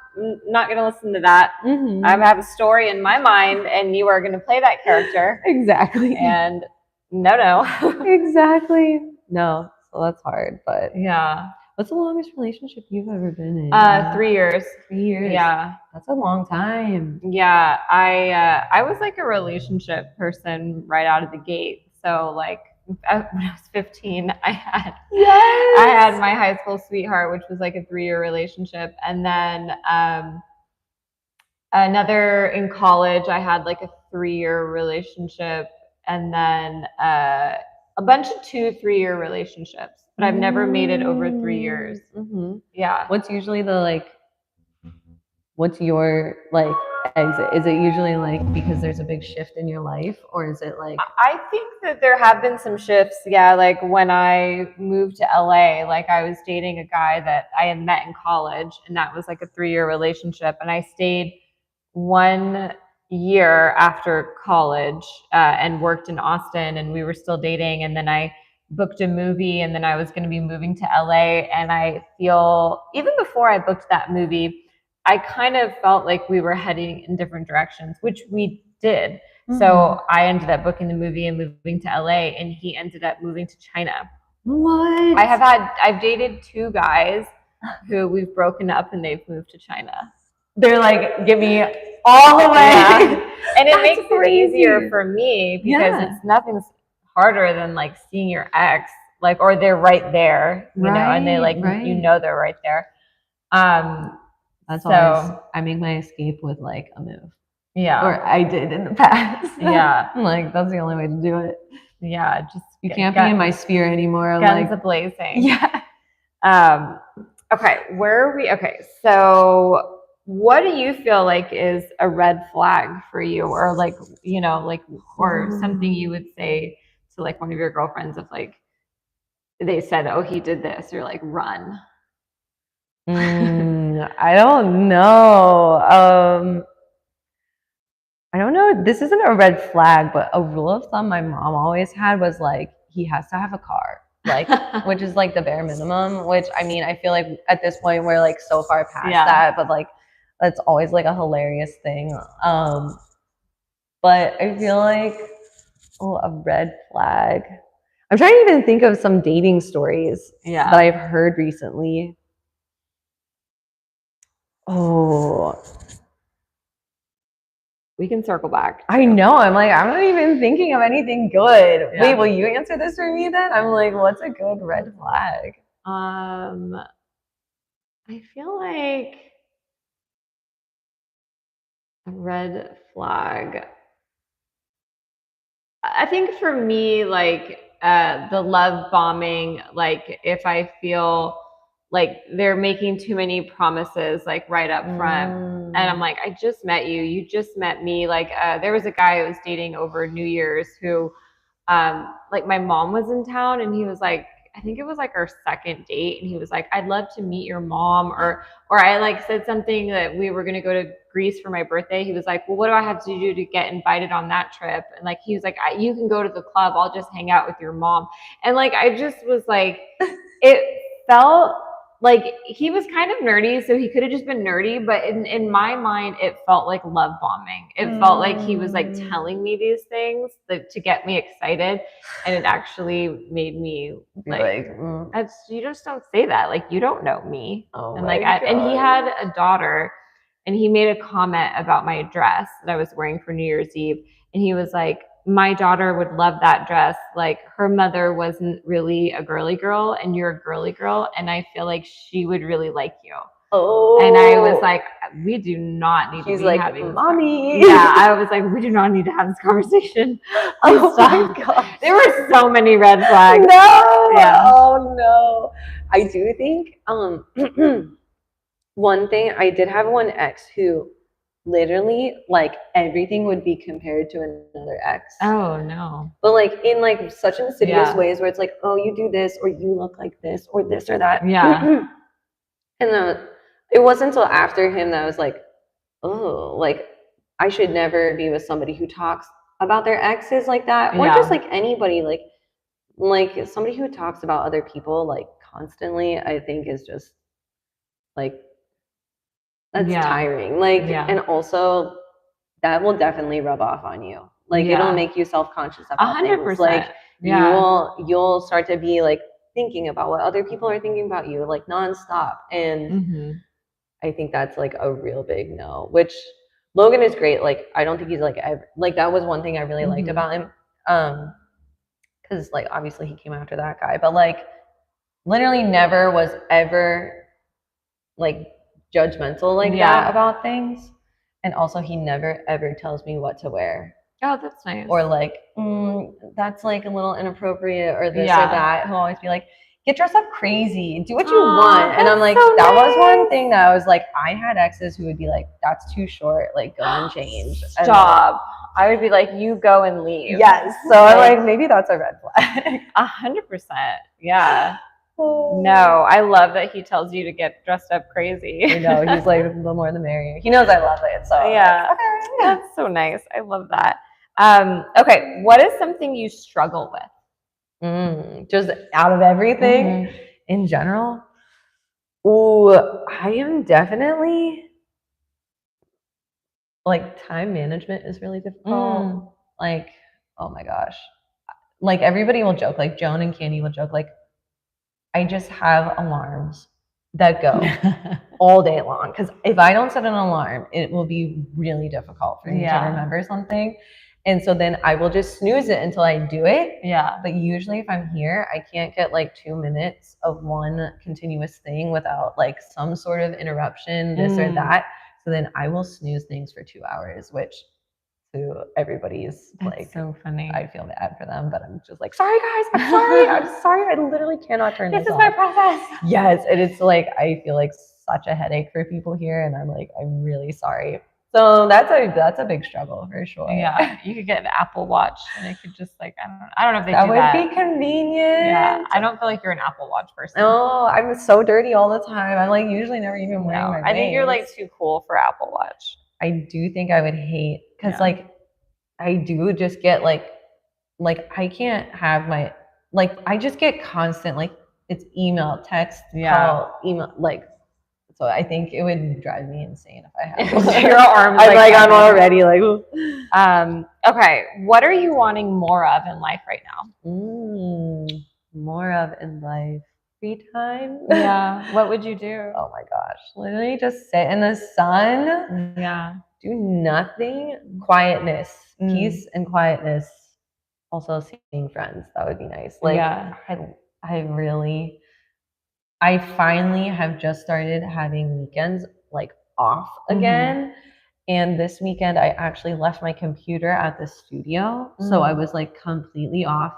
going to listen to that. Mm-hmm. I have a story in my mind and you are going to play that character. Exactly. And no. Exactly. No. So that's hard. But yeah. What's the longest relationship you've ever been in? 3 years. 3 years. Yeah. That's a long time. Yeah. I was like a relationship person right out of the gate. So like when I was 15, I had my high school sweetheart, which was like a 3-year relationship. And then another in college, I had like a 3-year relationship. And then a bunch of 2-3-year relationships. But I've never made it over 3 years. Mm-hmm. Yeah. What's usually what's your like exit? Is it usually like because there's a big shift in your life, or is it like? I think that there have been some shifts. Yeah. Like when I moved to LA, like I was dating a guy that I had met in college, and that was like a 3-year relationship. And I stayed 1 year after college and worked in Austin, and we were still dating. And then I booked a movie, and then I was going to be moving to LA. And I feel even before I booked that movie, I kind of felt like we were heading in different directions, which we did. Mm-hmm. So I ended up booking the movie and moving to LA, and he ended up moving to China. What? I've dated 2 guys who we've broken up and they've moved to China. They're like, give me all the way. Yeah. And it makes it easier for me because it's nothing's harder than like seeing your ex, like, or they're right there, you know, and they like, you know, they're right there. That's always, I make my escape with like a move. Yeah. Or I did in the past. Yeah. I'm like, that's the only way to do it. Yeah. Just you can't be in my sphere anymore. Guns a-blazing. Yeah. Okay. Where are we? Okay. So what do you feel like is a red flag for you, or like, you know, like, or something you would say to like one of your girlfriends if like they said, oh, he did this, you're like, run. I don't know. I don't know. This isn't a red flag, but a rule of thumb my mom always had was like, he has to have a car, like, which is like the bare minimum, which I mean, I feel like at this point we're like so far past that, but like, that's always like a hilarious thing. But I feel like, a red flag. I'm trying to even think of some dating stories that I've heard recently. Oh, We can circle back. I know. I'm like, I'm not even thinking of anything good. Yeah. Wait, will you answer this for me then? I'm like, what's a good red flag? I feel like a red flag. I think for me, like the love bombing, like if I feel like they're making too many promises, like right up front, and I'm like, I just met you, you just met me. Like there was a guy I was dating over New Year's who, like my mom was in town, and he was like, I think it was like our second date, and he was like, I'd love to meet your mom, or I like said something that we were gonna go to Greece for my birthday. He was like, well, what do I have to do to get invited on that trip? And like he was like, you can go to the club, I'll just hang out with your mom. And like I just was like, it felt like he was kind of nerdy, so he could have just been nerdy, but in my mind it felt like love bombing. It felt like he was like telling me these things to get me excited, and it actually made me like you just don't say that, like you don't know me. Oh, and like and he had a daughter, and he made a comment about my dress that I was wearing for New Year's Eve, and he was like, my daughter would love that dress. Like her mother wasn't really a girly girl, and you're a girly girl, and I feel like she would really like you. Oh. And I was like, we do not need to be like, having mommy. Yeah, I was like, we do not need to have this conversation. Oh my gosh. There were so many red flags. No. Yeah. Oh no. I do think one thing, I did have one ex who literally like everything would be compared to another ex. Oh no. But like in like such insidious ways where it's like, oh, you do this, or you look like this, or this or that. Yeah. And it wasn't until after him that I was like, oh, like I should never be with somebody who talks about their exes like that, or just like anybody, like somebody who talks about other people like constantly. I think is just like that's tiring. Like, and also that will definitely rub off on you. Like it'll make you self-conscious about 100%. Things. Like you'll start to be like thinking about what other people are thinking about you like nonstop. And I think that's like a real big no, which Logan is great. Like, I don't think he's like, like that was one thing I really liked about him. Cause like, obviously he came after that guy, but like literally never was ever like judgmental like that about things. And also he never ever tells me what to wear. Oh, that's nice. Or like, that's like a little inappropriate or this or that. He'll always be like, get dressed up crazy, do what you want. And I'm like, so that was one thing that I was like, I had exes who would be like, that's too short, like go and change. Stop. I would be like, you go and leave. Yes. So I'm like, maybe that's a red flag. 100%. Yeah. No, I love that he tells you to get dressed up crazy. You know, he's like, the more the merrier. He knows I love it. So yeah. Like, okay. That's so nice. I love that. Okay. What is something you struggle with? Just out of everything in general. Ooh, I am definitely like time management is really difficult. Like, oh my gosh. Like everybody will joke, like Joan and Candy will joke, like I just have alarms that go all day long. Because if I don't set an alarm, it will be really difficult for me to remember something. And so then I will just snooze it until I do it. Yeah. But usually if I'm here, I can't get like 2 minutes of one continuous thing without like some sort of interruption, this or that. So then I will snooze things for 2 hours, which to everybody's like so funny. I feel bad for them, but I'm just like, sorry guys, I'm sorry. I'm sorry. I literally cannot turn this off. This is my process. Yes. And it's like I feel like such a headache for people here. And I'm like, I'm really sorry. So that's a big struggle for sure. Yeah, you could get an Apple Watch, and it could just like I don't know if they do that. That would be convenient. Yeah, I don't feel like you're an Apple Watch person. No, I'm so dirty all the time. I'm like usually never even wearing my rings. I think you're like too cool for Apple Watch. I do think I would hate because like I do just get like I can't have my like I just get constant like it's email, text, call, email like. So I think it would drive me insane if I had your arms. I'm already like. Okay, what are you wanting more of in life right now? More of in life. free time. Yeah. What would you do? Oh my gosh. Literally just sit in the sun. Yeah. Do nothing. Quietness. Peace and quietness. Also seeing friends. That would be nice. Like Yeah. I finally have just started having weekends like off again. And this weekend I actually left my computer at the studio. So I was like completely off.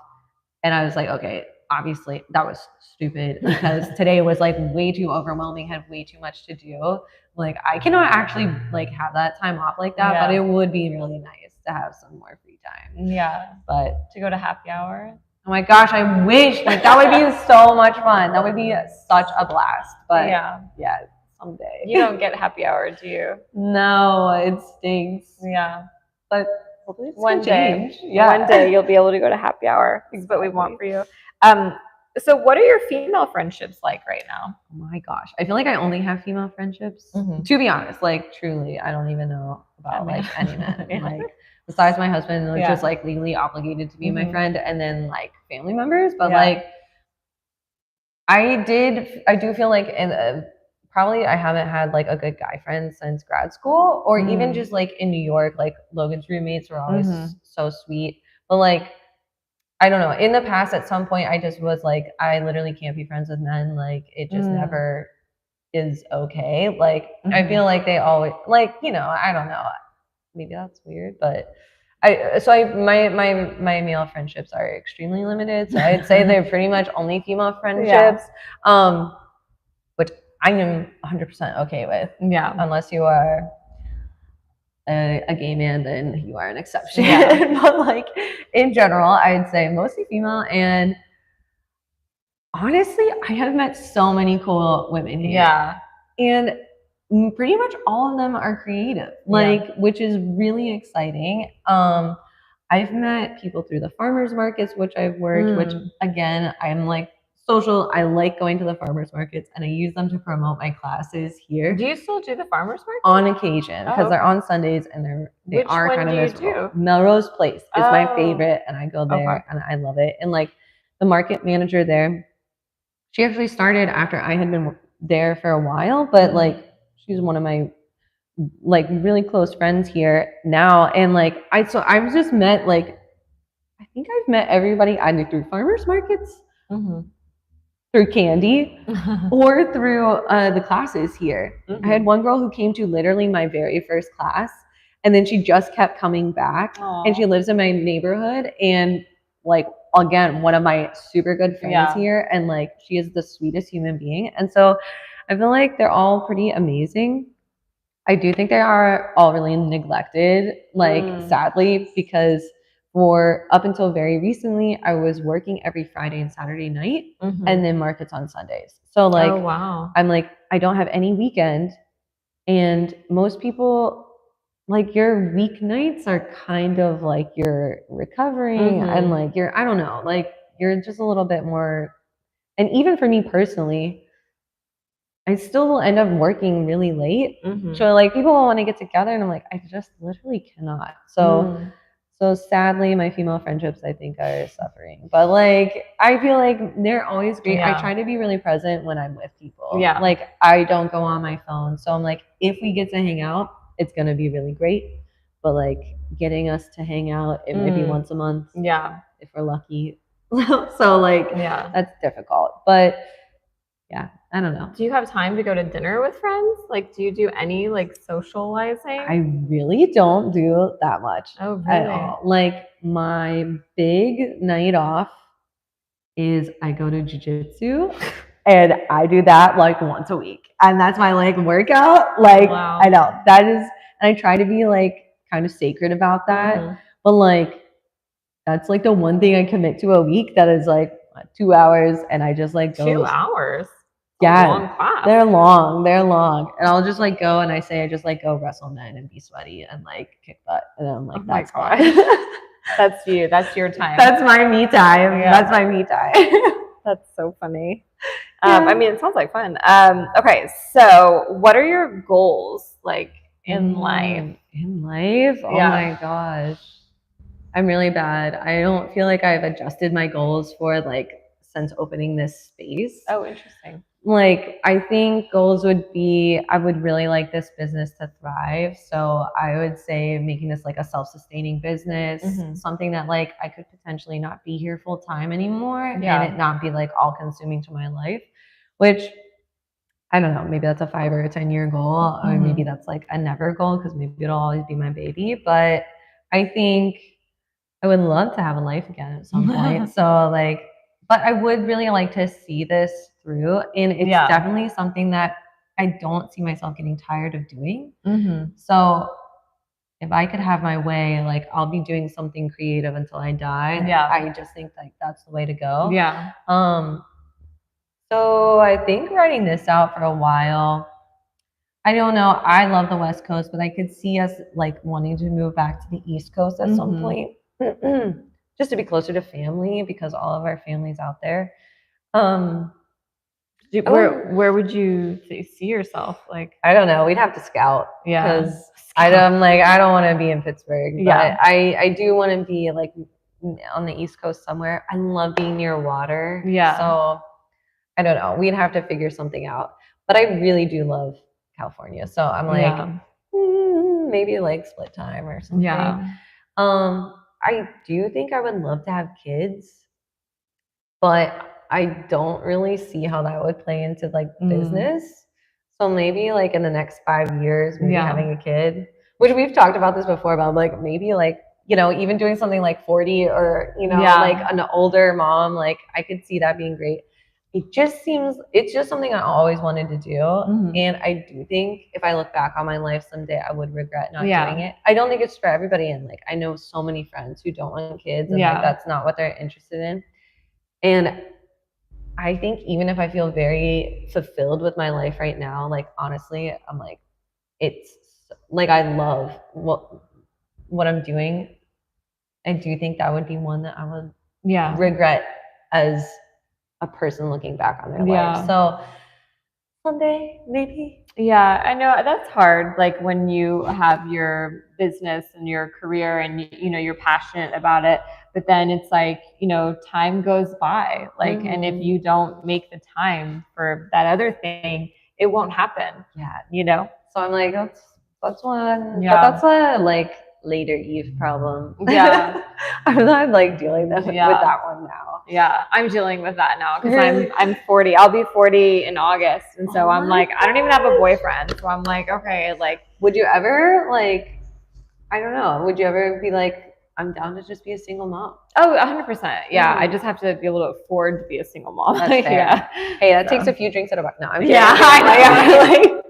And I was like, okay, obviously that was stupid because today was like way too overwhelming, had way too much to do. Like I cannot actually like have that time off like that, but it would be really nice to have some more free time. Yeah. But to go to happy hour. Oh my gosh, I wish. Like that would be so much fun. That would be such a blast. But yeah, someday. You don't get happy hour, do you? No, it stinks. Yeah. But hopefully it's one day. Change. Yeah. One day you'll be able to go to happy hour. That's what we want for you. So what are your female friendships like right now? Oh my gosh. I feel like I only have female friendships. To be honest, like truly, I don't even know about like any men. Like besides my husband, which is like legally obligated to be my friend, and then like family members. But like I do feel like probably I haven't had like a good guy friend since grad school, or even just like in New York, like Logan's roommates were always so sweet. But like I don't know. In the past, at some point, I just was like, I literally can't be friends with men. Like, it just never is okay. Like, I feel like they always, like, you know, I don't know. Maybe that's weird, but my male friendships are extremely limited. So I'd say they're pretty much only female friendships, which I am 100% okay with. Yeah. Unless you are a gay man, then you are an exception. But like in general, I'd say mostly female. And honestly, I have met so many cool women here. And pretty much all of them are creative, like which is really exciting. I've met people through the farmers markets, which I've worked, which again, I'm like social. I like going to the farmers markets, and I use them to promote my classes here. Do you still do the farmers market? On occasion, because they're on Sundays, and they are kind of miserable. Melrose Place is my favorite, and I go there and I love it. And like the market manager there, she actually started after I had been there for a while, but like she's one of my like really close friends here now. And like I've just met like I think I've met everybody either through farmers markets, through candy, or through the classes here. I had one girl who came to literally my very first class, and then she just kept coming back. And she lives in my neighborhood, and like again, one of my super good friends here, and like she is the sweetest human being. And so I feel like they're all pretty amazing. I do think they are all really neglected, like sadly, because for up until very recently, I was working every Friday and Saturday night, and then markets on Sundays. So like, I'm like, I don't have any weekend, and most people, like your weeknights are kind of like you're recovering and like you're, I don't know, like you're just a little bit more. And even for me personally, I still will end up working really late. So like people will want to get together, and I'm like, I just literally cannot. So sadly, my female friendships, I think, are suffering. But like, I feel like they're always great. I try to be really present when I'm with people. Like I don't go on my phone. So I'm like, if we get to hang out, it's gonna be really great. But like getting us to hang out, it might be once a month. If we're lucky. So like, that's difficult. But yeah, I don't know. Do you have time to go to dinner with friends? Like, do you do any like socializing? I really don't do that much. Oh, really? At all. Like my big night off is I go to jiu-jitsu, and I do that like once a week. And that's my like workout. Like I know that is, and I try to be like kind of sacred about that. But like that's like the one thing I commit to a week that is like 2 hours, and I just like go 2 hours. Yeah, long class. They're long. And I'll just like go, and I say I just like go wrestle men and be sweaty and like kick butt. And then I'm like, that's fine. That's you. That's your time. That's my me time. That's my me time. That's so funny. I mean, it sounds like fun. Okay, so what are your goals like in life? In life? Oh my gosh. I'm really bad. I don't feel like I've adjusted my goals for like since opening this space. Oh, interesting. Like, I think goals would be, I would really like this business to thrive. So I would say making this like a self-sustaining business, something that like I could potentially not be here full time anymore and it not be like all consuming to my life, which I don't know, maybe that's a 5 or a 10-year goal, or maybe that's like a never goal because maybe it'll always be my baby. But I think I would love to have a life again at some point. So like, but I would really like to see this through. And it's definitely something that I don't see myself getting tired of doing. So if I could have my way, like I'll be doing something creative until I die. Yeah. I just think like that's the way to go. Yeah. So I think writing this out for a while, I don't know. I love the West Coast, but I could see us like wanting to move back to the East Coast at some point. Just to be closer to family because all of our family's out there. Where would you see yourself? Like, I don't know. We'd have to scout. Yeah. Because I'm like, I don't want to be in Pittsburgh. But Yeah. I do want to be like on the East Coast somewhere. I love being near water. Yeah. So I don't know. We'd have to figure something out. But I really do love California. So I'm like, maybe like split time or something. Yeah. I do think I would love to have kids, but I don't really see how that would play into like business. So maybe like in the next 5 years, maybe having a kid, which we've talked about this before about like maybe like, you know, even doing something like 40 or, you know, like an older mom, like I could see that being great. It's just something I always wanted to do. And I do think if I look back on my life someday, I would regret not doing it. I don't think it's for everybody. And like, I know so many friends who don't want kids and like, that's not what they're interested in. And I think even if I feel very fulfilled with my life right now, like, honestly, I'm like, it's like, I love what I'm doing. I do think that would be one that I would regret as a person looking back on their life. So someday, maybe. Yeah, I know that's hard. Like when you have your business and your career and you know you're passionate about it, but then it's like, you know, time goes by. Like and if you don't make the time for that other thing, it won't happen. Yeah. You know? So I'm like, that's one. But that's a like later Eve problem. Yeah. I'm not like dealing with that one now. Yeah, I'm dealing with that now because I'm 40. I'll be 40 in August, and so I'm like, I don't even have a boyfriend. So I'm like, okay, like, would you ever like, I don't know, would you ever be like, I'm down to just be a single mom? Oh, 100%. Yeah, I just have to be able to afford to be a single mom. That's fair. Yeah. Hey, that takes a few drinks at a bar. No, I'm kidding. Yeah, I know.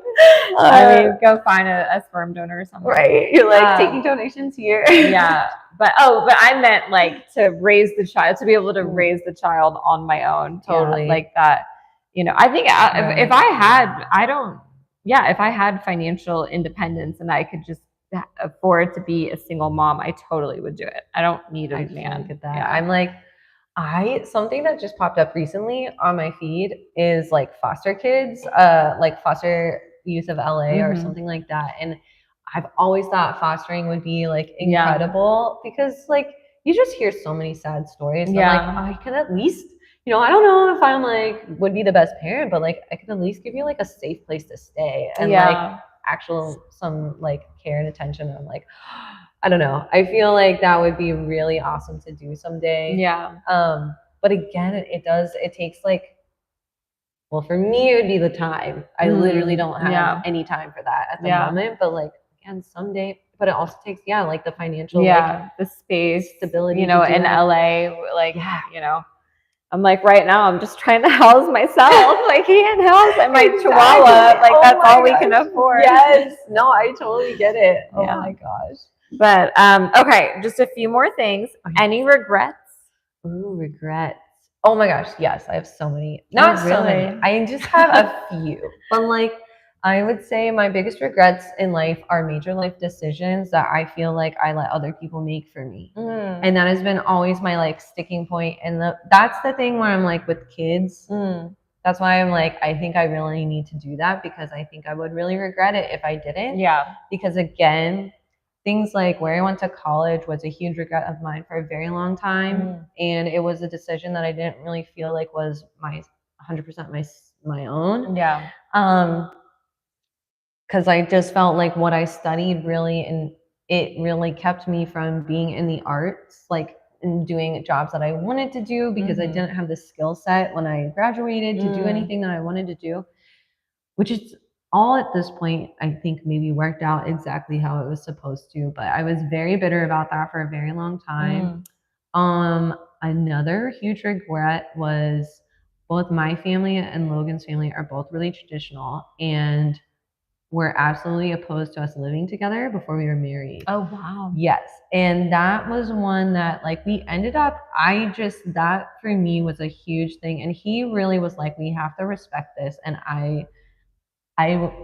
I mean, go find a sperm donor or something. Right. You're like taking donations here. Yeah. But I meant like to raise the child, to be able to raise the child on my own. Totally. Yeah, like that. You know, I think if I had financial independence and I could just afford to be a single mom, I totally would do it. I don't need a man. Get that. Yeah. I'm like, something that just popped up recently on my feed is like foster kids, like foster youth of LA or something like that. And I've always thought fostering would be like incredible because like you just hear so many sad stories. And I'm like, I can at least, you know, I don't know if I'm like would be the best parent, but like I could at least give you like a safe place to stay and like some like care and attention. And I'm like, I don't know. I feel like that would be really awesome to do someday. Yeah. But again, it takes like, well, for me, it would be the time. I literally don't have any time for that at the moment. But like, again, someday, but it also takes, like the financial, like the space, stability, you know, in LA, like, you know, I'm like, right now, I'm just trying to house myself. I can't house my chihuahua. Like, that's all we can afford. Yes. No, I totally get it. Oh my gosh. But, okay, just a few more things. Any regrets? Ooh, regrets. Oh my gosh, yes, I have so many. Not so many. I just have a few. But like, I would say my biggest regrets in life are major life decisions that I feel like I let other people make for me. And that has been always my like sticking point. And that's the thing where I'm like with kids. That's why I'm like, I think I really need to do that because I think I would really regret it if I didn't. Yeah. Because again, things like where I went to college was a huge regret of mine for a very long time. And it was a decision that I didn't really feel like was my 100% my own. Yeah. Because I just felt like what I studied really, and it really kept me from being in the arts, like and doing jobs that I wanted to do because I didn't have the skill set when I graduated to do anything that I wanted to do, which is all at this point, I think maybe worked out exactly how it was supposed to. But I was very bitter about that for a very long time. Another huge regret was both my family and Logan's family are both really traditional and were absolutely opposed to us living together before we were married. Oh, wow. Yes. And that was one that like we ended up, that for me was a huge thing. And he really was like, we have to respect this. And I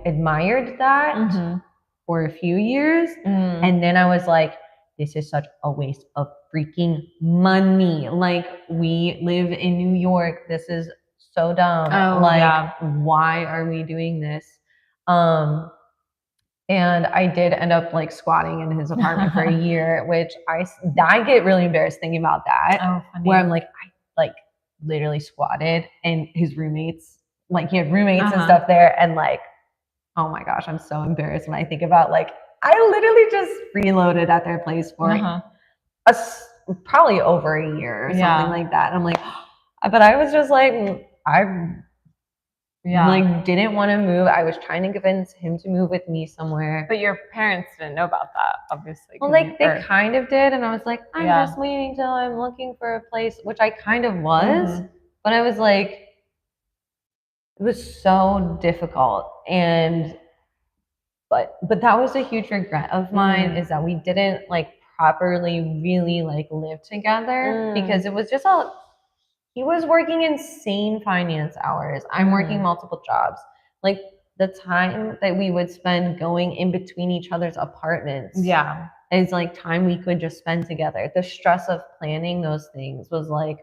admired that for a few years. And then I was like, this is such a waste of freaking money. Like we live in New York. This is so dumb. Why are we doing this? And I did end up like squatting in his apartment for a year, which I get really embarrassed thinking about that. Oh, funny. Where I'm like, I like literally squatted and his roommates, like he had roommates and stuff there. And like, oh my gosh, I'm so embarrassed when I think about like, I literally just freeloaded at their place for probably over a year or something like that. And I'm like, but I was just like, like didn't want to move. I was trying to convince him to move with me somewhere. But your parents didn't know about that, obviously. Well, like they kind of did. And I was like, I'm just waiting till I'm looking for a place, which I kind of was. But I was like, it was so difficult. And but that was a huge regret of mine is that we didn't like properly really like live together because it was just he was working insane finance hours. I'm working multiple jobs. Like the time that we would spend going in between each other's apartments is like time we could just spend together. The stress of planning those things was like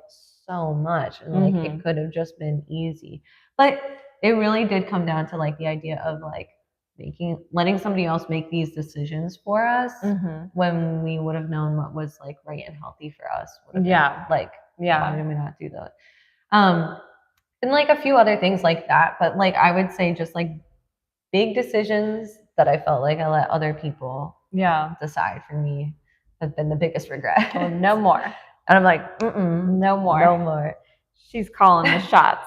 so much and like it could have just been easy. But it really did come down to like the idea of like letting somebody else make these decisions for us when we would have known what was like right and healthy for us. Why did we not do that? And like a few other things like that. But like I would say just like big decisions that I felt like I let other people decide for me have been the biggest regret. Well, no more. And I'm like, no more. No more. She's calling the shots.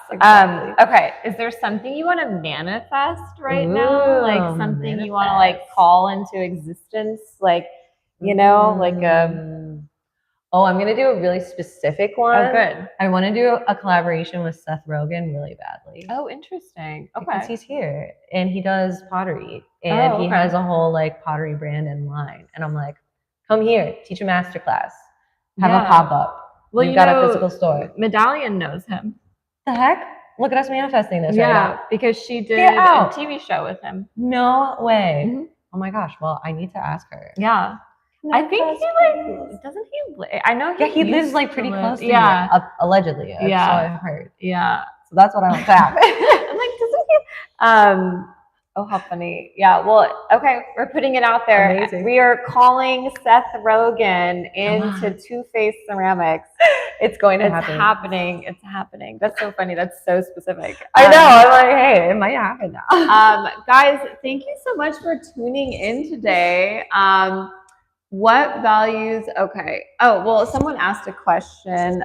Okay. Is there something you want to manifest right now? Like something you want to like call into existence? Like, you know, like oh, I'm going to do a really specific one. Oh, good. I want to do a collaboration with Seth Rogen really badly. Oh, interesting. Okay. Because he's here and he does pottery and he has a whole like pottery brand and line. And I'm like, come here, teach a masterclass, have a pop-up. Well, you've got a physical store. Medallion knows him. The heck? Look at us manifesting this right now. Because she did a TV show with him. No way. Oh my gosh. Well, I need to ask her. Yeah. I think he like doesn't he? I know he lives like pretty close to me. Allegedly. So I've heard. Yeah. So that's what I want to happen. I'm like, doesn't he? Oh, how funny. Yeah. Well, okay. We're putting it out there. Amazing. We are calling Seth Rogen into Two Face Ceramics. It's going to happen. It's happening. It's happening. That's so funny. That's so specific. I know. I'm like, hey, it might happen now. Guys, thank you so much for tuning in today. What values? Okay. Oh, well, someone asked a question.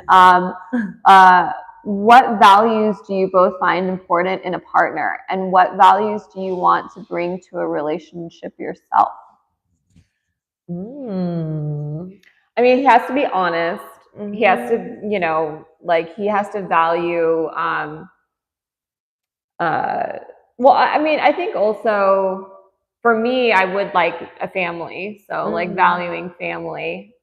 What values do you both find important in a partner, and what values do you want to bring to a relationship yourself? I mean, he has to be honest. He has to, you know, like he has to value. Well, I mean, I think also for me, I would like a family. So like valuing family.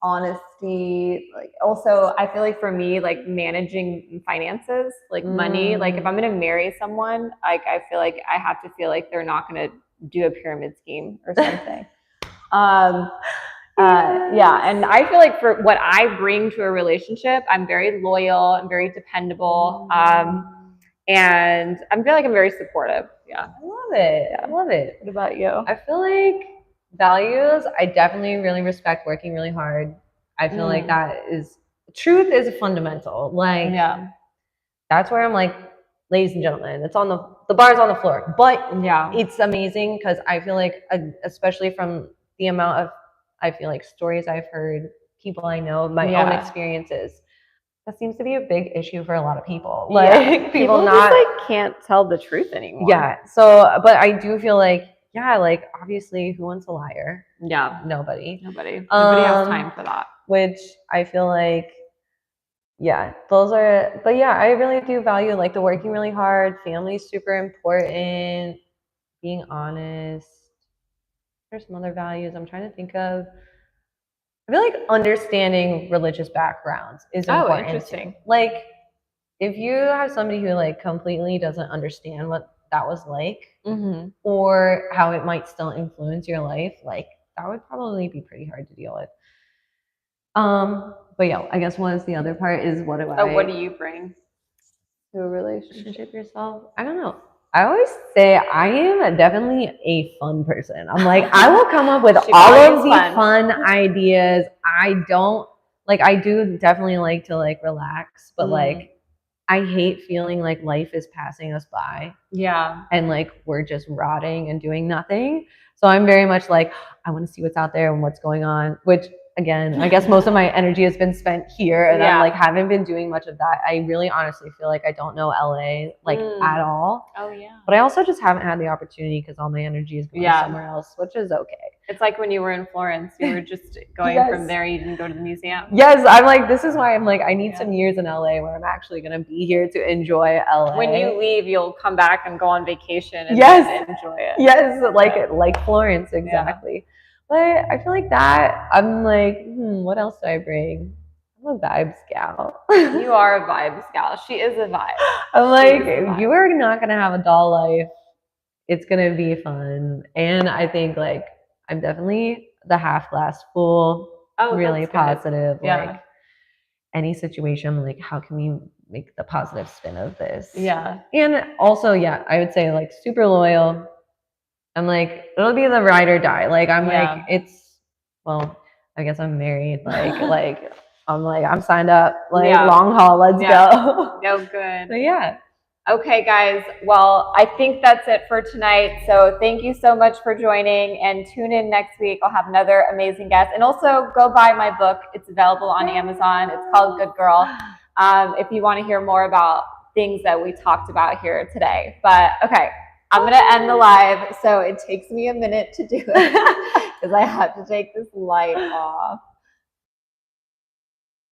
Honesty, like also I feel like for me, like managing finances, like money, like if I'm going to marry someone, like I feel like I have to feel like they're not going to do a pyramid scheme or something. Yeah. And I feel like for what I bring to a relationship, I'm very loyal, I'm very dependable. And I feel like I'm very supportive. Yeah. I love it. I love it. What about you? I feel like Values, I definitely really respect working really hard. I feel like truth is fundamental. Like, Yeah. that's where I'm like, ladies and gentlemen, it's on the bar's on the floor. But Yeah. it's amazing because I feel like, especially from the amount of, I feel like stories I've heard, people I know, my own experiences, that seems to be a big issue for a lot of people. Like people not just like can't tell the truth anymore. Yeah. So, but I do feel like, yeah, like obviously, who wants a liar? Yeah. Nobody. Nobody has time for that. Which I feel like, yeah, those are, but yeah, I really do value like the working really hard. Family's super important. Being honest. There's some other values I'm trying to think of. I feel like understanding religious backgrounds is important. Interesting. Too. Like, if you have somebody who like completely doesn't understand what that was like, or how it might still influence your life, like that would probably be pretty hard to deal with. But yeah, I guess what is the other part is what do you bring to a relationship yourself? I don't know. I always say I am definitely a fun person. I'm like, I will come up with all of the fun ideas. I do definitely like to like relax, but like I hate feeling like life is passing us by. Yeah. And like we're just rotting and doing nothing. So I'm very much like, I want to see what's out there and what's going on, which again, I guess most of my energy has been spent here and I'm like haven't been doing much of that. I really honestly feel like I don't know LA like at all. Oh yeah. But I also just haven't had the opportunity because all my energy is going somewhere else, which is okay. It's like when you were in Florence, you were just going from there, you didn't go to the museum. Yes, I'm like, this is why I'm like, I need some years in LA where I'm actually going to be here to enjoy LA. When you leave, you'll come back and go on vacation and enjoy it. Yes, like Florence, exactly. Yeah. But I feel like that, I'm like, what else do I bring? I'm a vibes gal. You are a vibes gal. She is a vibe. I'm like, you are not going to have a dull life. It's going to be fun. And I think like, I'm definitely the half glass full, really positive. Like any situation, like how can we make the positive spin of this? Yeah. And also, I would say like super loyal. I'm like, it'll be the ride or die. Like I'm like, I guess I'm married. Like I'm signed up. Like long haul, let's go. No good. So yeah. Okay, guys. Well, I think that's it for tonight. So thank you so much for joining and tune in next week. I'll have another amazing guest. And also go buy my book. It's available on Amazon. It's called Good Girl. If you want to hear more about things that we talked about here today. But okay, I'm going to end the live. So it takes me a minute to do it because I have to take this light off.